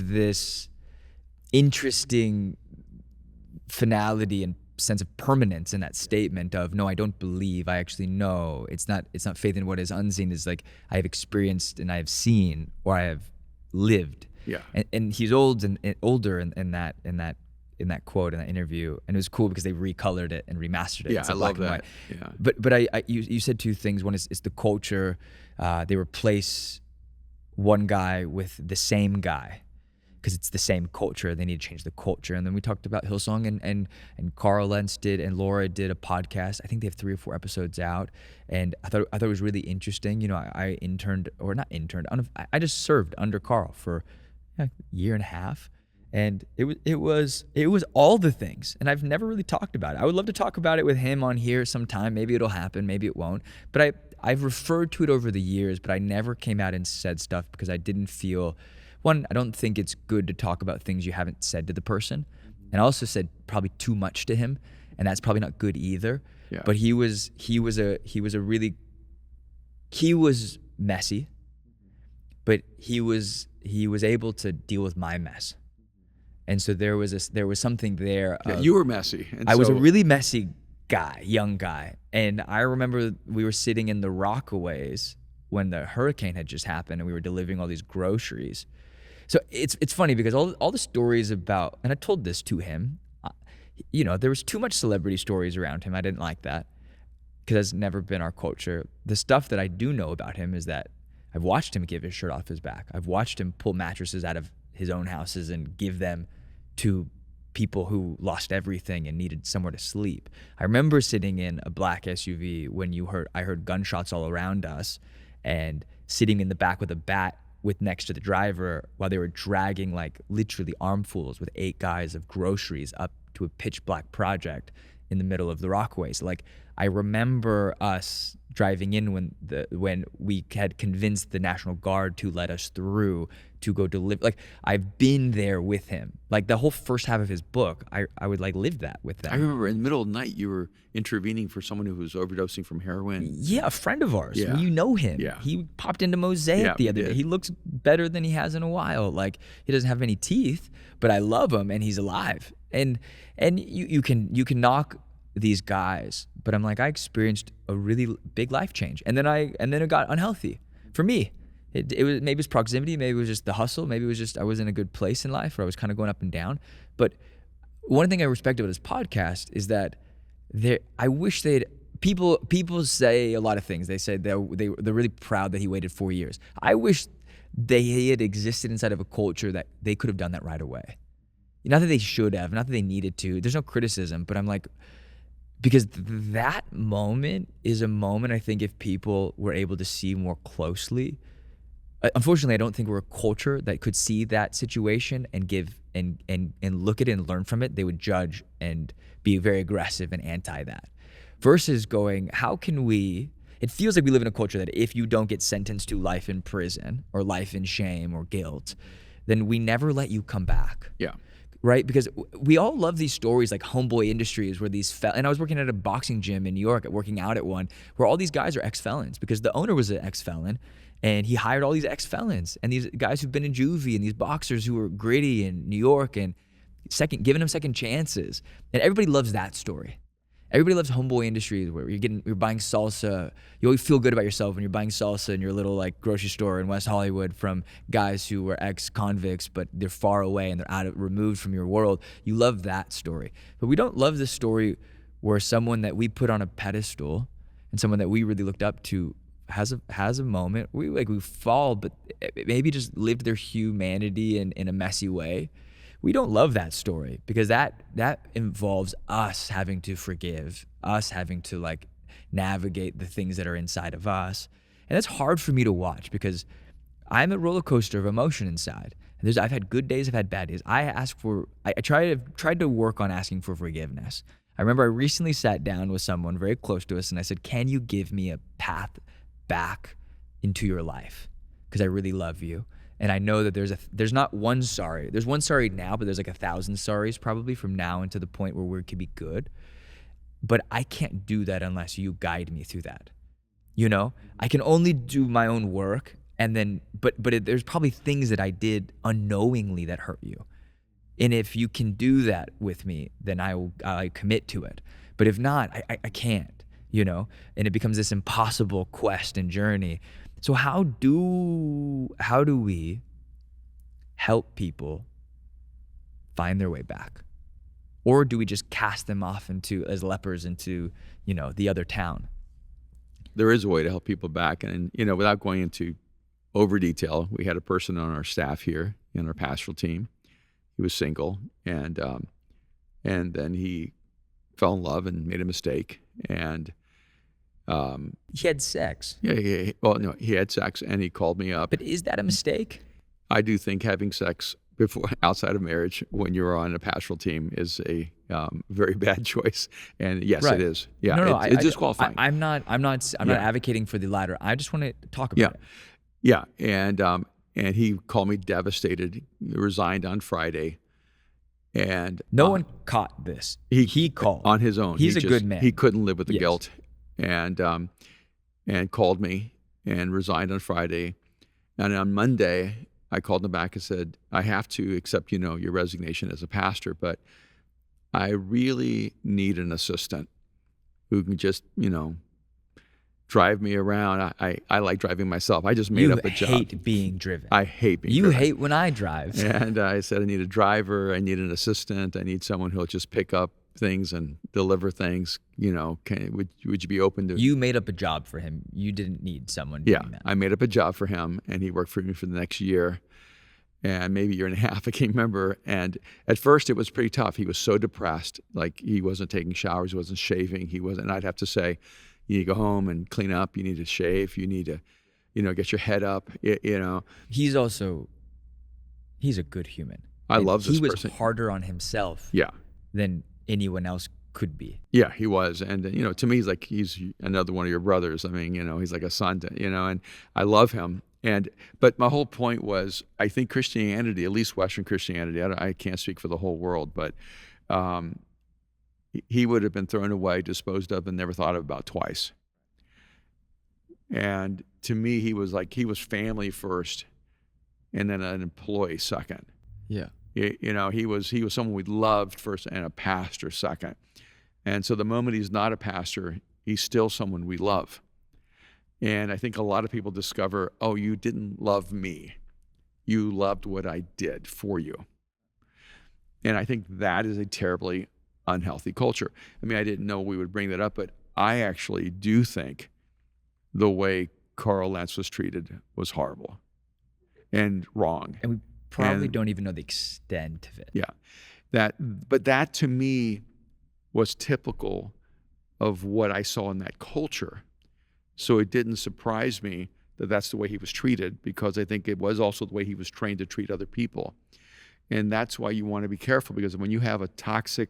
this interesting finality and sense of permanence in that statement of, no, I don't believe, I actually know. It's not faith in what is unseen. It's like I have experienced and I have seen, or I have lived. Yeah. And he's older in that quote, in that interview, and it was cool because they recolored it and remastered it. Yeah, It's I black love and that. white. Yeah. But you said two things. One is the culture. They replace one guy with the same guy. because it's the same culture. They need to change the culture. And then we talked about Hillsong, and Carl Lentz did, and Laura did a podcast. I think they have 3 or 4 episodes out, and I thought it was really interesting. You know, I interned, or not interned. I just served under Carl for a year and a half, and it was all the things. And I've never really talked about it. I would love to talk about it with him on here sometime. Maybe it'll happen. Maybe it won't. But I've referred to it over the years, but I never came out and said stuff because I didn't feel. One, I don't think it's good to talk about things you haven't said to the person. And I also said probably too much to him, and that's probably not good either. Yeah. But he was messy, but he was able to deal with my mess. And so there was something there. Yeah, you were messy. And I was a really messy guy, young guy. And I remember we were sitting in the Rockaways when the hurricane had just happened, and we were delivering all these groceries. So it's funny because all the stories about, and I told this to him, you know, there was too much celebrity stories around him. I didn't like that because that's never been our culture. The stuff that I do know about him is that I've watched him give his shirt off his back. I've watched him pull mattresses out of his own houses and give them to people who lost everything and needed somewhere to sleep. I remember sitting in a black SUV when I heard gunshots all around us, and sitting in the back with a bat next to the driver while they were dragging like literally armfuls with 8 guys of groceries up to a pitch black project in the middle of the Rockaways. Like, I remember us driving in when we had convinced the National Guard to let us through to go deliver. Like, I've been there with him. Like, the whole first half of his book, I would like live that with them. I remember in the middle of the night you were intervening for someone who was overdosing from heroin. Yeah, a friend of ours. Yeah. You know him. Yeah. He popped into Mosaic the other day. He looks better than he has in a while. Like, he doesn't have any teeth, but I love him and he's alive. And you can knock these guys, but I'm like, I experienced a really big life change, and then it got unhealthy for me. It was, maybe it's proximity, maybe it was just the hustle, maybe it was just I was in a good place in life where I was kind of going up and down. But one thing I respect about his podcast is that I wish people say a lot of things. They say they're really proud that he waited 4 years. I wish they had existed inside of a culture that they could have done that right away. Not that they should have, not that they needed to. There's no criticism, but I'm like, because that moment is a moment I think if people were able to see more closely. Unfortunately, I don't think we're a culture that could see that situation and give and look at it and learn from it. They would judge and be very aggressive and anti that. Versus going, how can we? It feels like we live in a culture that if you don't get sentenced to life in prison or life in shame or guilt, then we never let you come back. Yeah. Right? Because we all love these stories like Homeboy Industries where and I was working at a boxing gym in New York, working out at one, where all these guys are ex-felons because the owner was an ex-felon and he hired all these ex-felons and these guys who've been in juvie and these boxers who were gritty in New York and giving them second chances. And everybody loves that story. Everybody loves Homeboy Industries where you're buying salsa. You always feel good about yourself when you're buying salsa in your little like grocery store in West Hollywood from guys who were ex-convicts, but they're far away and they're removed from your world. You love that story. But we don't love the story where someone that we put on a pedestal and someone that we really looked up to has a moment. We fall, but maybe just lived their humanity in a messy way. We don't love that story because that involves us having to forgive, us having to like navigate the things that are inside of us. And that's hard for me to watch because I'm a roller coaster of emotion inside. And I've had good days, I've had bad days. I tried to work on asking for forgiveness. I remember I recently sat down with someone very close to us and I said, can you give me a path back into your life? Because I really love you. And I know that there's not one sorry. There's one sorry now, but there's like 1,000 sorries probably from now into the point where we could be good. But I can't do that unless you guide me through that. You know, I can only do my own work, and then, there's probably things that I did unknowingly that hurt you. And if you can do that with me, then I commit to it. But if not, I can't. You know, and it becomes this impossible quest and journey. So how do we help people find their way back? Or do we just cast them off as lepers into, you know, the other town? There is a way to help people back. And, you know, without going into over detail, we had a person on our staff here in our pastoral team he was single, and then he fell in love and made a mistake, and He had sex. yeah, well, no, he had sex, and he called me up. But is that a mistake? I do think having sex before outside of marriage when you're on a pastoral team is a very bad choice, and yes, Right. it is. Yeah, No, it's disqualifying. I'm not advocating for the latter. I just want to talk about it. Yeah, and he called me devastated. He resigned on Friday, and No one caught this. He called on his own. He's a good man. He couldn't live with the Yes. guilt, and called me and resigned on Friday, and on Monday I called him back and said, I have to accept your resignation as a pastor, but I really need an assistant who can just drive me around. I like driving myself. I just made up a job. You hate being driven. I hate being You driven. hate when I drive. And I said, I need a driver. I need an assistant. I need someone who'll just pick up things and deliver things. Would you be open to? You made up a job for him. You didn't need someone Yeah, doing that. I made up a job for him, and he worked for me for the next year, and maybe a year and a half. I can't remember. And at first, it was pretty tough. He was so depressed, like he wasn't taking showers, he wasn't shaving, he wasn't. And I'd have to say, you need to go home and clean up. You need to shave. You need to, get your head up. He's a good human. I And love this He was person. harder on himself Yeah. than anyone else could be. Yeah, he was. And, to me, he's another one of your brothers. I mean, he's like a son, and I love him. But my whole point was, I think Christianity, at least Western Christianity, I can't speak for the whole world, but he would have been thrown away, disposed of, and never thought about twice. And to me, he was family first, and then an employee second. Yeah. He was someone we loved first, and a pastor second. And so the moment he's not a pastor, he's still someone we love. And I think a lot of people discover, oh, you didn't love me. You loved what I did for you. And I think that is a terribly unhealthy culture. I mean, I didn't know we would bring that up, but I actually do think the way Carl Lentz was treated was horrible and wrong. And we probably don't even know the extent of it. Yeah. But that to me was typical of what I saw in that culture. So it didn't surprise me that that's the way he was treated, because I think it was also the way he was trained to treat other people. And that's why you want to be careful, because when you have a toxic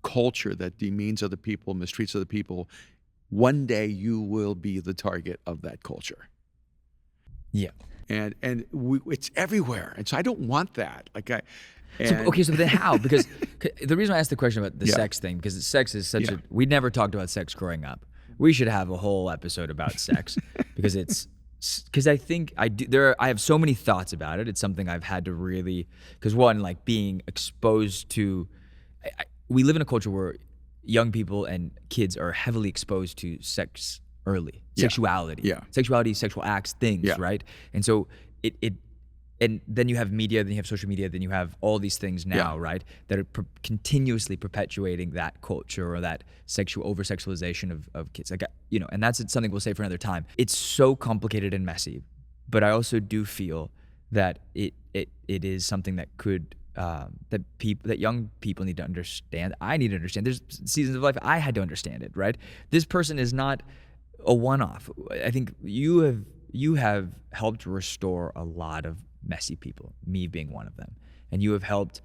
culture that demeans other people, mistreats other people, one day you will be the target of that culture. Yeah. And it's everywhere. And so I don't want that. So then how? Because the reason I asked the question about the Yeah. sex thing, because sex is such Yeah. we never talked about sex growing up. We should have a whole episode about sex because I think I have so many thoughts about it. It's something I've had to really, because one, like being exposed to, we live in a culture where young people and kids are heavily exposed to sex early, sexuality, sexual acts, things, right? And so and then you have media, then you have social media, then you have all these things now, right? That are continuously perpetuating that culture or that over-sexualization of kids. And that's something we'll say for another time. It's so complicated and messy, but I also do feel that it is something that could, that young people need to understand. I need to understand. There's seasons of life I had to understand it, right? This person is not a one-off. I think you have helped restore a lot of messy people, me being one of them. And you have helped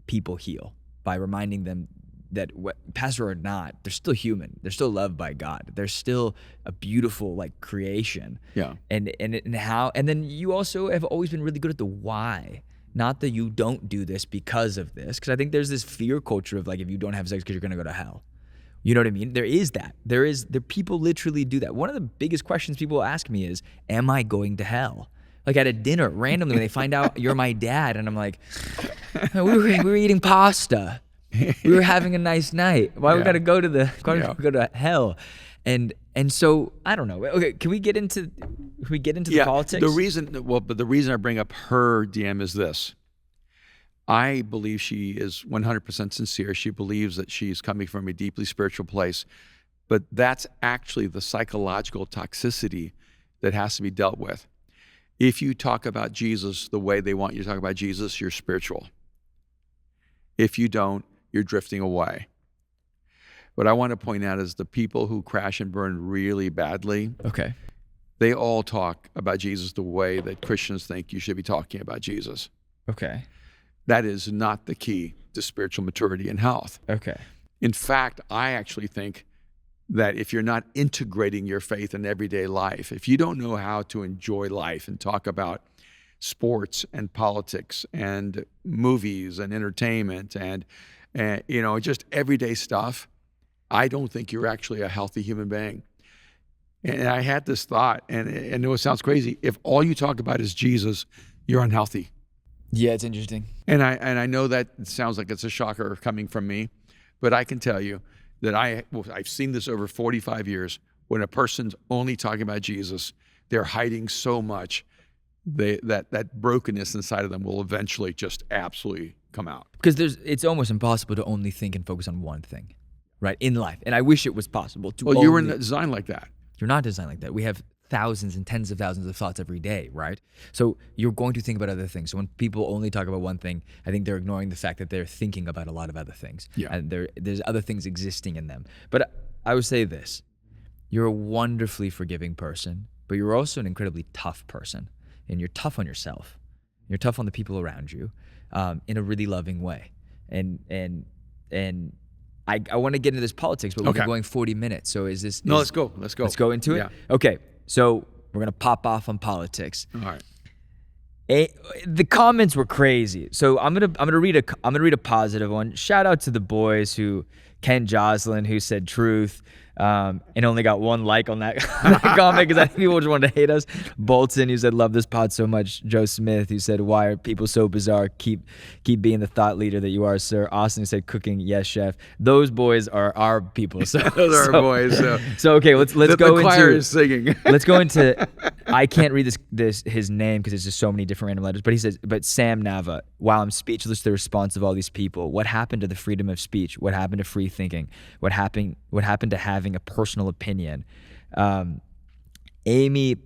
people heal by reminding them that pastor or not, they're still human. They're still loved by God. They're still a beautiful creation. Yeah. And then you also have always been really good at the why. Not that you don't do this because of this. Because I think there's this fear culture of if you don't have sex because you're gonna go to hell. You know what I mean? There is that. There people literally do that. One of the biggest questions people ask me is, am I going to hell? At a dinner, randomly, when they find out you're my dad, and I'm like, we were eating pasta. We were having a nice night. Why we gotta go to hell? And so I don't know. Okay, can we get into the politics? The reason I bring up her DM is this. I believe she is 100% sincere. She believes that she's coming from a deeply spiritual place, but that's actually the psychological toxicity that has to be dealt with. If you talk about Jesus the way they want you to talk about Jesus, you're spiritual. If you don't, you're drifting away. What I want to point out is the people who crash and burn really badly, Okay. they all talk about Jesus the way that Christians think you should be talking about Jesus. Okay. That is not the key to spiritual maturity and health. Okay. In fact, I actually think that if you're not integrating your faith in everyday life, if you don't know how to enjoy life and talk about sports and politics and movies and entertainment and just everyday stuff, I don't think you're actually a healthy human being. And I had this thought, and I know it sounds crazy. If all you talk about is Jesus, you're unhealthy. Yeah, it's interesting. And I know that it sounds like it's a shocker coming from me, but I can tell you that I've seen this over 45 years. When a person's only talking about Jesus, they're hiding so much that brokenness inside of them will eventually just absolutely come out. Because it's almost impossible to only think and focus on one thing, right, in life. And I wish it was possible to. Well, you were designed like that. You're not designed like that. We have thousands and tens of thousands of thoughts every day, right? So you're going to think about other things. So when people only talk about one thing, I think they're ignoring the fact that they're thinking about a lot of other things. Yeah. And there's other things existing in them. But I would say this. You're a wonderfully forgiving person, but you're also an incredibly tough person. And you're tough on yourself. You're tough on the people around you in a really loving way. And I want to get into this politics, but we've been going 40 minutes. So is this... Let's go. Let's go into it? Yeah. Okay. So we're going to pop off on politics. All right. The comments were crazy. So I'm gonna read a positive one. Shout out to the boys Ken Joslin, who said truth, and only got one like on that comment because I think people just wanted to hate us. Bolton, who said love this pod so much. Joe Smith, who said why are people so bizarre? Keep being the thought leader that you are, sir. Austin, who said cooking, yes, chef. Those boys are our people. So those are our boys. So okay, let's go into. The choir is singing. Let's go into. I can't read his name because it's just so many different random letters. But he says, but Sam Nava, wow, I'm speechless to the response of all these people. What happened to the freedom of speech? What happened to free thinking? What happened to having a personal opinion? Amy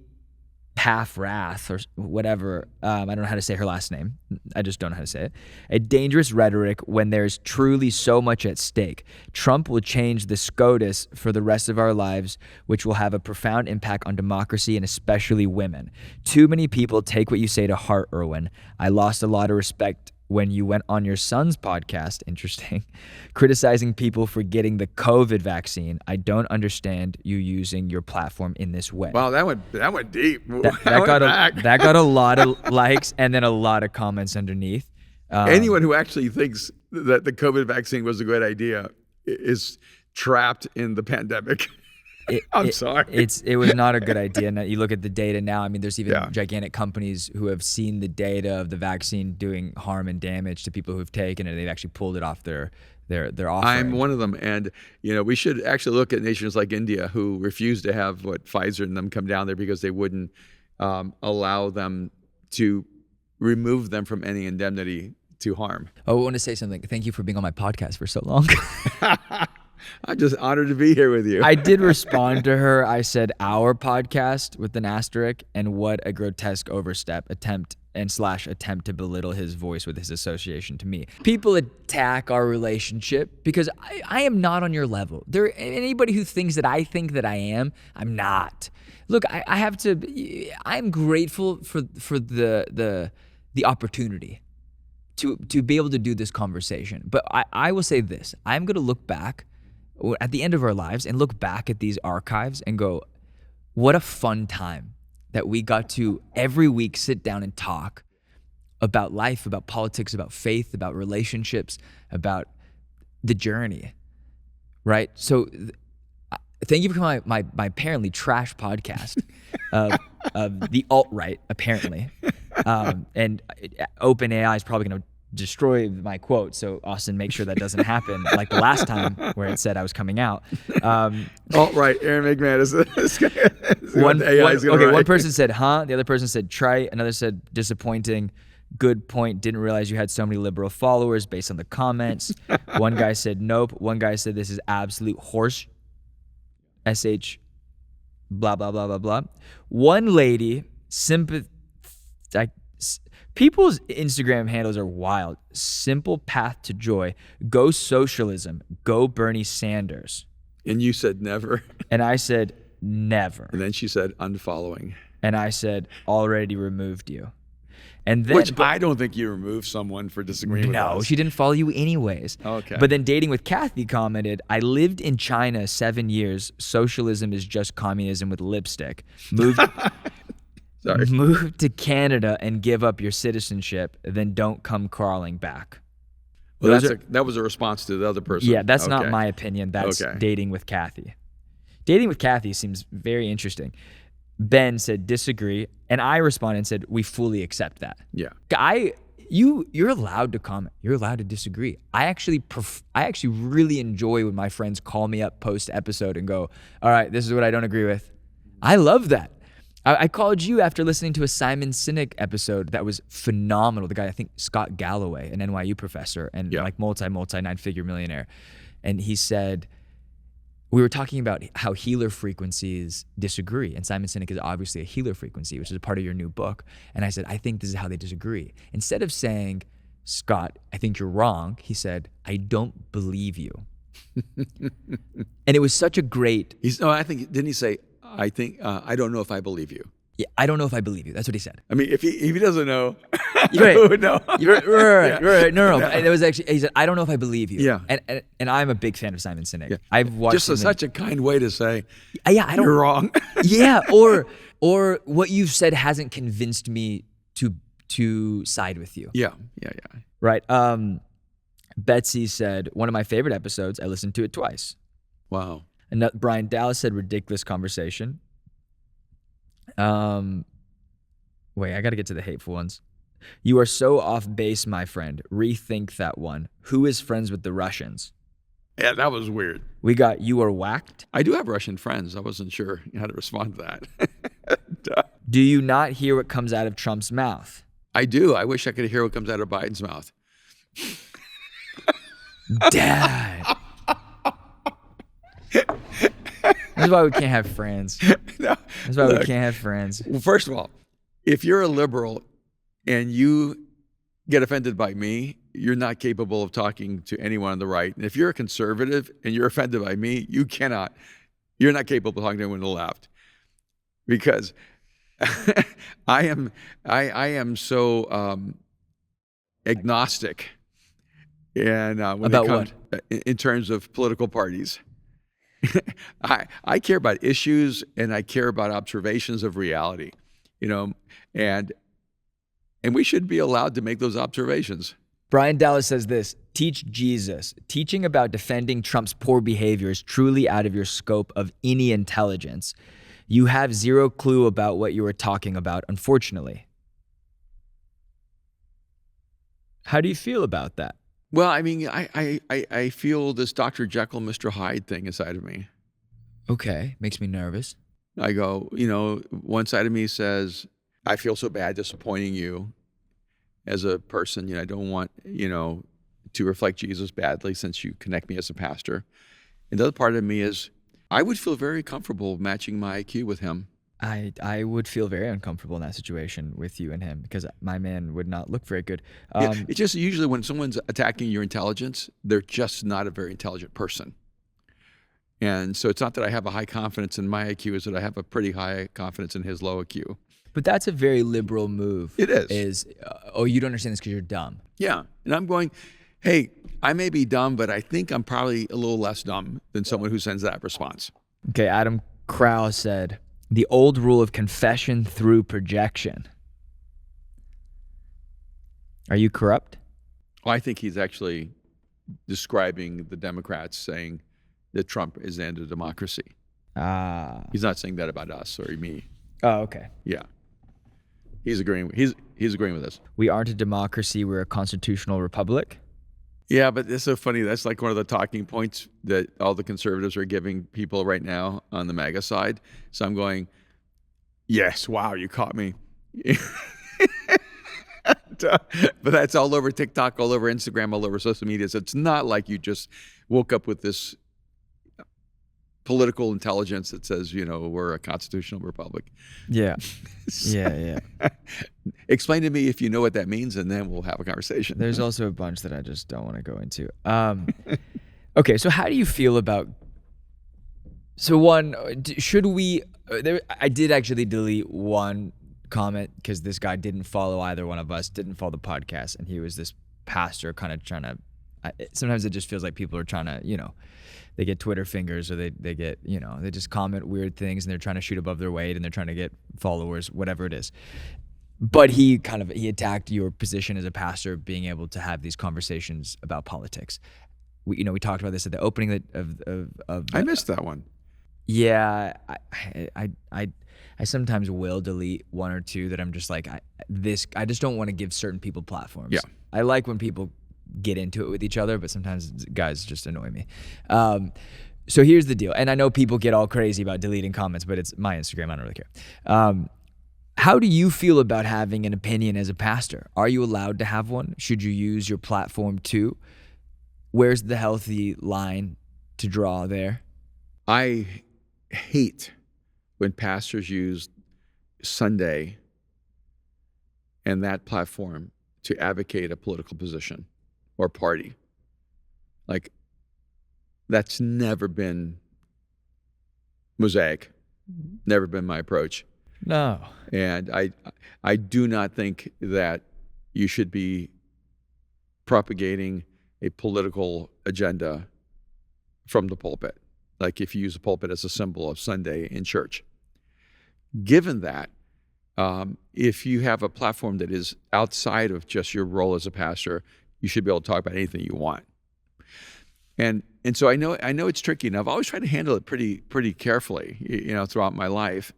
Paffrath or whatever, I don't know how to say her last name. I just don't know how to say it. A dangerous rhetoric when there's truly so much at stake. Trump will change the SCOTUS for the rest of our lives, which will have a profound impact on democracy and especially women. Too many people take what you say to heart, Erwin. I lost a lot of respect when you went on your son's podcast, interesting, criticizing people for getting the COVID vaccine. I don't understand you using your platform in this way. Wow, that went deep. That got a lot of likes and then a lot of comments underneath. Anyone who actually thinks that the COVID vaccine was a good idea is trapped in the pandemic. I'm sorry. It was not a good idea. And you look at the data now. I mean, there's even gigantic companies who have seen the data of the vaccine doing harm and damage to people who've taken it. They've actually pulled it off their offering. I'm one of them. And, we should actually look at nations like India who refused to have Pfizer and them come down there because they wouldn't allow them to remove them from any indemnity to harm. Oh, I want to say something. Thank you for being on my podcast for so long. I'm just honored to be here with you. I did respond to her. I said our podcast with an asterisk, and what a grotesque overstep, attempt to belittle his voice with his association to me. People attack our relationship because I am not on your level. Anybody who thinks that I think that I am, I'm not. Look, I'm grateful for the opportunity to be able to do this conversation. But I will say this, I'm going to look back at the end of our lives and look back at these archives and go, what a fun time that we got to every week sit down and talk about life, about politics, about faith, about relationships, about the journey, right? So thank you for coming on my apparently trash podcast of the alt-right, apparently. And OpenAI is probably going to destroy my quote. So Austin, make sure that doesn't happen like the last time where it said I was coming out. Right, Aaron McManus. One person said, huh? The other person said, trite. Another said, disappointing. Good point. Didn't realize you had so many liberal followers based on the comments. One guy said, nope. One guy said, this is absolute horse. SH, blah, blah, blah, blah, blah. One lady People's Instagram handles are wild. Simple path to joy. Go socialism. Go Bernie Sanders. And you said never. And I said never. And then she said unfollowing. And I said already removed you. And then, Which I don't think you remove someone for disagreeing with us. No, she didn't follow you anyways. Okay. But then Dating with Kathy commented, I lived in China 7 years. Socialism is just communism with lipstick. Sorry. Move to Canada and give up your citizenship, then don't come crawling back. Well, that was a response to the other person. Yeah, that's not Okay. my opinion. That's Okay. Dating with Kathy. Dating with Kathy seems very interesting. Ben said disagree, and I responded and said we fully accept that. Yeah. You're allowed to comment. You're allowed to disagree. I actually really enjoy when my friends call me up post episode and go, all right, this is what I don't agree with. I love that. I called you after listening to a Simon Sinek episode that was phenomenal. The guy, I think Scott Galloway, an NYU professor and like multi 9-figure millionaire. And he said, we were talking about how healer frequencies disagree. And Simon Sinek is obviously a healer frequency, which is a part of your new book. And I said, I think this is how they disagree. Instead of saying, Scott, I think you're wrong, he said, I don't believe you. And it was such a great... Didn't he say, I don't know if I believe you. Yeah, I don't know if I believe you. That's what he said. I mean, if he doesn't know, Right. who would know? Right. No. It was actually, he said, I don't know if I believe you. Yeah. And I'm a big fan of Simon Sinek. Yeah. I've watched Just such a kind way to say, I don't, you're wrong. Yeah, or what you've said hasn't convinced me to side with you. Yeah. Right. Betsy said, one of my favorite episodes, I listened to it twice. Wow. And Brian Dallas said, ridiculous conversation. Wait, I got to get to the hateful ones. You are so off base, my friend. Rethink that one. Who is friends with the Russians? Yeah, that was weird. We got you are whacked. I do have Russian friends. I wasn't sure how to respond to that. Do you not hear what comes out of Trump's mouth? I do. I wish I could hear what comes out of Biden's mouth. Dad. That's why we can't have friends. No, That's why we can't have friends. Well, first of all, if you're a liberal and you get offended by me, you're not capable of talking to anyone on the right. And if you're a conservative and you're offended by me, you're not capable of talking to anyone on the left. Because I am so agnostic. And when About it comes, in terms of political parties, I care about issues and I care about observations of reality, and we should be allowed to make those observations. Brian Dallas says this, teach Jesus. Teaching about defending Trump's poor behavior is truly out of your scope of any intelligence. You have zero clue about what you are talking about, unfortunately. How do you feel about that? Well, I mean, I feel this Dr. Jekyll, Mr. Hyde thing inside of me. Okay, makes me nervous. I go, one side of me says, I feel so bad disappointing you as a person. I don't want, to reflect Jesus badly since you connect me as a pastor. And the other part of me is, I would feel very comfortable matching my IQ with him. I would feel very uncomfortable in that situation with you and him because my man would not look very good. It's just usually when someone's attacking your intelligence, they're just not a very intelligent person. And so it's not that I have a high confidence in my IQ, it's that I have a pretty high confidence in his low IQ. But that's a very liberal move. It is. You don't understand this because you're dumb. Yeah. And I'm going, hey, I may be dumb, but I think I'm probably a little less dumb than someone who sends that response. Okay, Adam Crow said, the old rule of confession through projection. Are you corrupt? Well, I think he's actually describing the Democrats saying that Trump is the end of democracy. He's not saying that about us or me. Oh, okay. Yeah. He's agreeing with us. We aren't a democracy, we're a constitutional republic. Yeah, but it's so funny. That's like one of the talking points that all the conservatives are giving people right now on the MAGA side. So I'm going, yes, wow, you caught me. But that's all over TikTok, all over Instagram, all over social media. So it's not like you just woke up with this political intelligence that says, we're a constitutional republic. Yeah. So, Yeah. explain to me if you know what that means, and then we'll have a conversation. There's also a bunch that I just don't want to go into. Okay, so how do you feel about? So one, should we? I did actually delete one comment because this guy didn't follow either one of us, didn't follow the podcast, and he was this pastor kind of trying to. Sometimes it just feels like people are trying to, they get Twitter fingers, or they get, they just comment weird things, and they're trying to shoot above their weight, and they're trying to get followers, whatever it is. But he attacked your position as a pastor, being able to have these conversations about politics. We talked about this at the opening of I missed that one. Yeah, I sometimes will delete one or two that I'm just like, I just don't want to give certain people platforms. Yeah. I like when people get into it with each other, but sometimes guys just annoy me. So here's the deal, and I know people get all crazy about deleting comments, but it's my Instagram, I don't really care. How do you feel about having an opinion as a pastor? Are you allowed to have one? Should you use your platform too? Where's the healthy line to draw there? I hate when pastors use Sunday and that platform to advocate a political position or party. Like, that's never been Mosaic, never been my approach. No. And I do not think that you should be propagating a political agenda from the pulpit, like if you use the pulpit as a symbol of Sunday in church. Given that, if you have a platform that is outside of just your role as a pastor, you should be able to talk about anything you want. And so I know it's tricky, and I've always tried to handle it pretty carefully, throughout my life.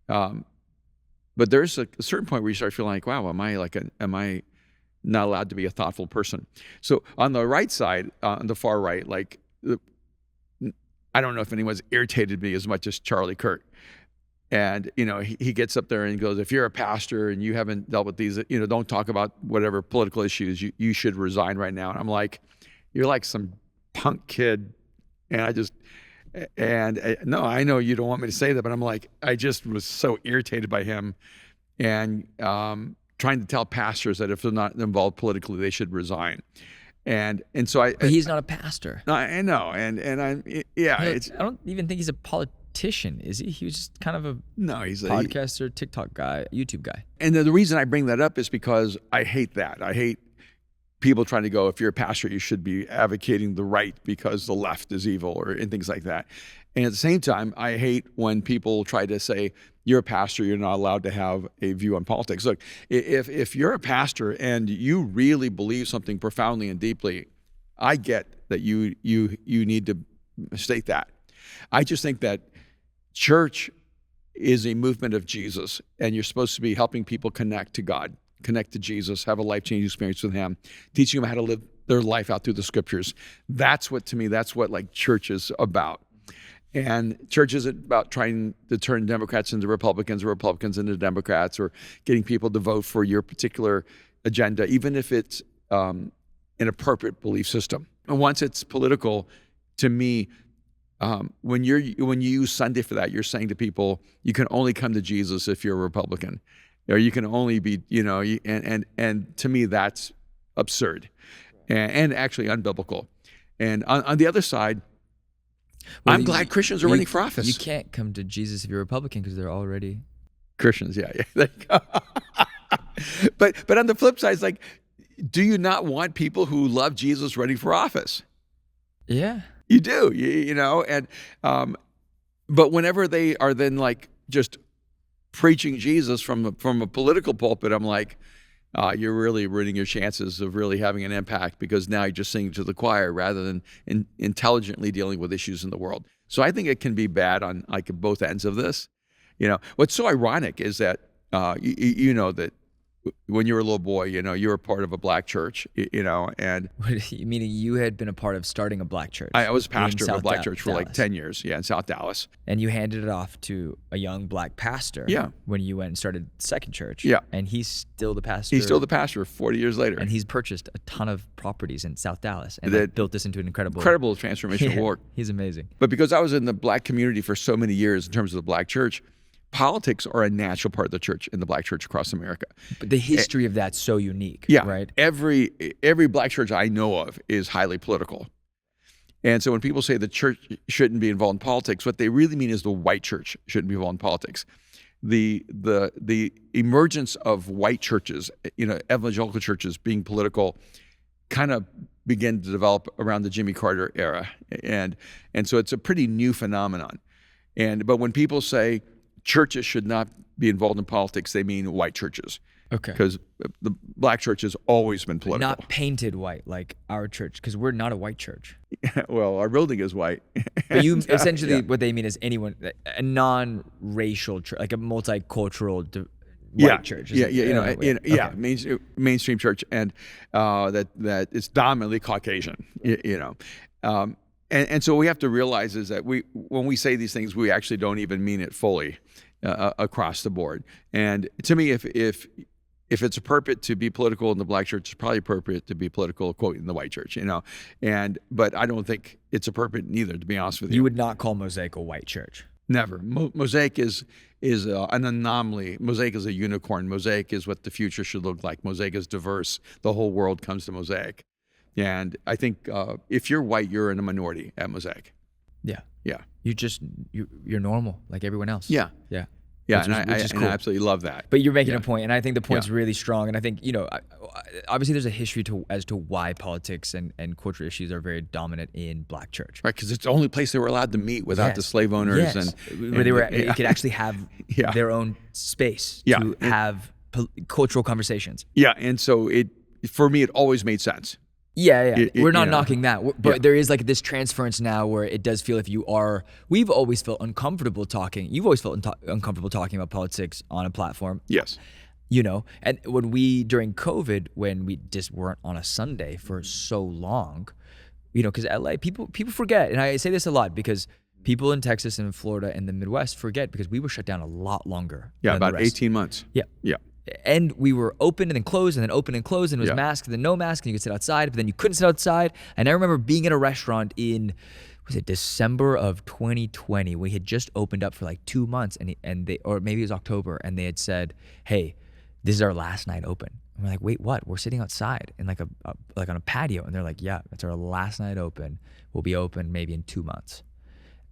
But there's a certain point where you start feeling like, wow, am I not allowed to be a thoughtful person? So on the right side, on the far right, I don't know if anyone's irritated me as much as Charlie Kirk. And, he gets up there and goes, if you're a pastor and you haven't dealt with these, don't talk about whatever political issues, you should resign right now. And I'm like, you're like some punk kid. And no, I know you don't want me to say that, but I'm like, I just was so irritated by him and trying to tell pastors that if they're not involved politically, they should resign. And so But he's not a pastor. I know. And I don't even think he's a politician, is he? He was just kind of he's a podcaster, TikTok guy, YouTube guy. And the reason I bring that up is because I hate that. I hate people trying to go, if you're a pastor, you should be advocating the right because the left is evil and things like that. And at the same time, I hate when people try to say, you're a pastor, you're not allowed to have a view on politics. Look, if you're a pastor and you really believe something profoundly and deeply, I get that you need to state that. I just think that church is a movement of Jesus, and you're supposed to be helping people connect to God, connect to Jesus, have a life-changing experience with him, teaching them how to live their life out through the scriptures. That's what church is about. And church isn't about trying to turn Democrats into Republicans or Republicans into Democrats or getting people to vote for your particular agenda, even if it's an appropriate belief system. And once it's political, to me, when you use Sunday for that, you're saying to people, you can only come to Jesus if you're a Republican, or you can only be, and to me that's absurd, and actually unbiblical. And on the other side, I'm glad Christians are running for office. You can't come to Jesus if you're a Republican because they're already Christians. Yeah. There you go. But on the flip side, it's like, do you not want people who love Jesus running for office? Yeah. You do, and but whenever they are then like just preaching Jesus from a political pulpit, I'm like, you're really ruining your chances of really having an impact, because now you're just singing to the choir rather than intelligently dealing with issues in the world. So I think it can be bad on like both ends of this. What's so ironic is that that when you were a little boy, you were part of a black church, and Meaning you had been a part of starting a black church. I was in pastor of a South black church for like Dallas. 10 years, in South Dallas. And you handed it off to a young black pastor. Yeah. When you went and started second church. Yeah. And he's still the pastor. He's still the pastor 40 years later. And he's purchased a ton of properties in South Dallas and That- built this into an incredible transformational work. He's amazing. But because I was in the black community for so many years in terms of the black church, politics are a natural part of the church in the blach church across America. But the history of that's so unique. Yeah. Right. Every black church I know of is highly political. And so when people say the church shouldn't be involved in politics, what they really mean is the white church shouldn't be involved in politics. The emergence of white churches, evangelical churches being political, kind of began to develop around the Jimmy Carter era. And so it's a pretty new phenomenon. But when people say churches should not be involved in politics, they mean white churches. Okay. Because the black church has always been political. Not painted white like our church, because we're not a white church. Well, our building is white. But you essentially, yeah. what they mean is anyone, a non-racial church, like a multicultural Yeah, white church. yeah, mainstream church, and that is dominantly Caucasian. And so we have to realize is that when we say these things, we actually don't even mean it fully across the board. And to me, if it's appropriate to be political in the black church, it's probably appropriate to be political, quote, in the white church. But I don't think it's appropriate neither, to be honest with you. You would not call Mosaic a white church. Never. Mosaic is an anomaly. Mosaic is a unicorn. Mosaic is what the future should look like. Mosaic is diverse. The whole world comes to Mosaic. And I think if you're white, you're in a minority at Mosaic. Yeah. Yeah. You're normal like everyone else. Yeah. Yeah. Yeah, Which is and cool. I absolutely love that. But you're making Yeah. a point, and I think the point's Yeah. really strong. And I think, obviously there's a history as to why politics and cultural issues are very dominant in black church. Right, because it's the only place they were allowed to meet without the slave owners. Yes. Where they were, it could actually have Yeah. their own space Yeah. to have cultural conversations. Yeah, and so for me, it always made sense. Yeah. We're not knocking that. But Yeah. there is like this transference now where it does feel we've always felt uncomfortable talking. You've always felt uncomfortable talking about politics on a platform. Yes. And when during COVID, when we just weren't on a Sunday for so long, because LA, people forget. And I say this a lot because people in Texas and Florida and the Midwest forget because we were shut down a lot longer. Yeah, than the about rest. 18 months. Yeah. Yeah. And we were open and then closed and then open and closed and it was Yeah. mask and then no mask and you could sit outside, but then you couldn't sit outside. And I remember being in a restaurant in, was it December of 2020? We had just opened up for like 2 months and they, or maybe it was October, and they had said, hey, this is our last night open. And we're like, wait, what? We're sitting outside in like on a patio. And they're like, yeah, it's our last night open. We'll be open maybe in 2 months.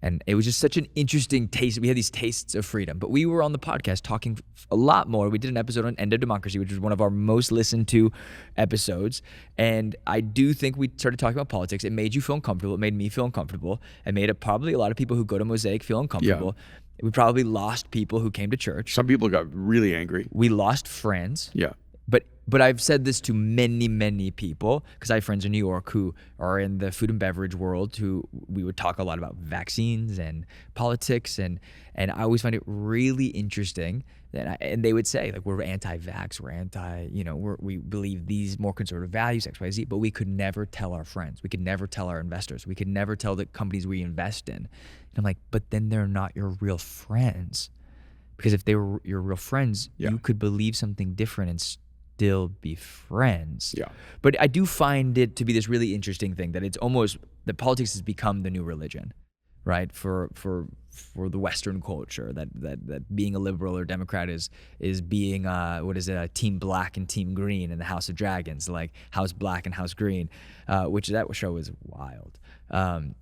And it was just such an interesting taste. We had these tastes of freedom. But we were on the podcast talking a lot more. We did an episode on End of Democracy, which was one of our most listened to episodes. And I do think we started talking about politics. It made you feel uncomfortable. It made me feel uncomfortable. It made probably a lot of people who go to Mosaic feel uncomfortable. We probably lost people who came to church. Some people got really angry. We lost friends. Yeah. But I've said this to many, many people because I have friends in New York who are in the food and beverage world who we would talk a lot about vaccines and politics and I always find it really interesting and they would say like we're anti-vax, we're anti, we believe these more conservative values, X, Y, Z, but we could never tell our friends, we could never tell our investors, we could never tell the companies we invest in. And I'm like, but then they're not your real friends because if they were your real friends, you could believe something different and still be friends. Yeah. But I do find it to be this really interesting thing that it's almost that politics has become the new religion, right? For the Western culture, that being a liberal or Democrat is being Team Black and Team Green in the House of Dragons, like House Black and House Green, which that show is wild.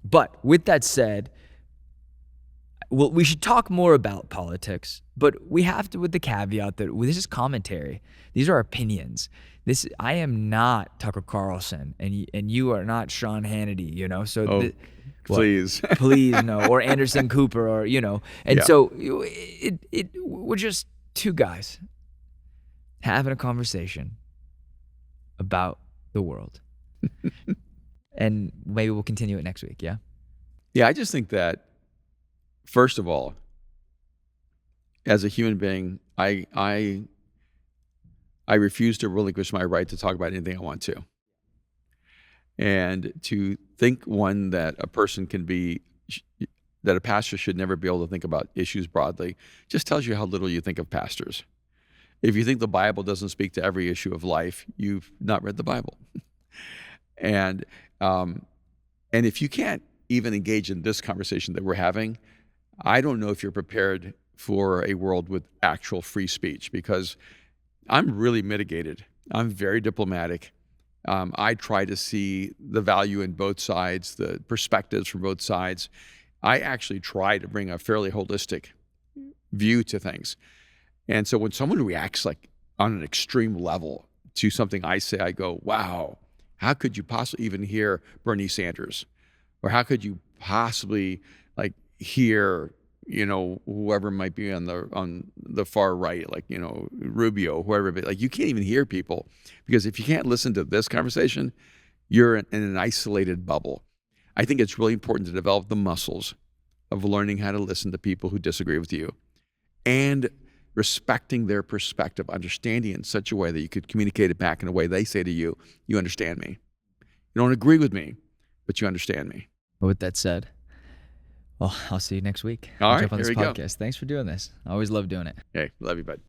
But with that said, well, we should talk more about politics, but we have to with the caveat that this is commentary. These are opinions. I am not Tucker Carlson, and you are not Sean Hannity. So please, please no, or Anderson Cooper, or And so we're just two guys having a conversation about the world, and maybe we'll continue it next week. Yeah. Yeah, I just think that. First of all, as a human being, I I refuse to relinquish my right to talk about anything I want to. And to think, one, that a person can be, that a pastor should never be able to think about issues broadly, just tells you how little you think of pastors. If you think the Bible doesn't speak to every issue of life, you've not read the Bible. And if you can't even engage in this conversation that we're having, I don't know if you're prepared for a world with actual free speech, because I'm really mitigated. I'm very diplomatic. I try to see the value in both sides, the perspectives from both sides. I actually try to bring a fairly holistic view to things. And so when someone reacts like on an extreme level to something I say, I go, wow, how could you possibly even hear Bernie Sanders? Or how could you possibly like hear, whoever might be on the far right, like, Rubio, whoever, but like you can't even hear people, because if you can't listen to this conversation, you're in an isolated bubble. I think it's really important to develop the muscles of learning how to listen to people who disagree with you and respecting their perspective, understanding it in such a way that you could communicate it back in a way they say to you, you understand me. You don't agree with me, but you understand me. But with that said, well, I'll see you next week. All right, Jump on here this we go. podcast. Thanks for doing this. I always love doing it. Hey, love you, bud.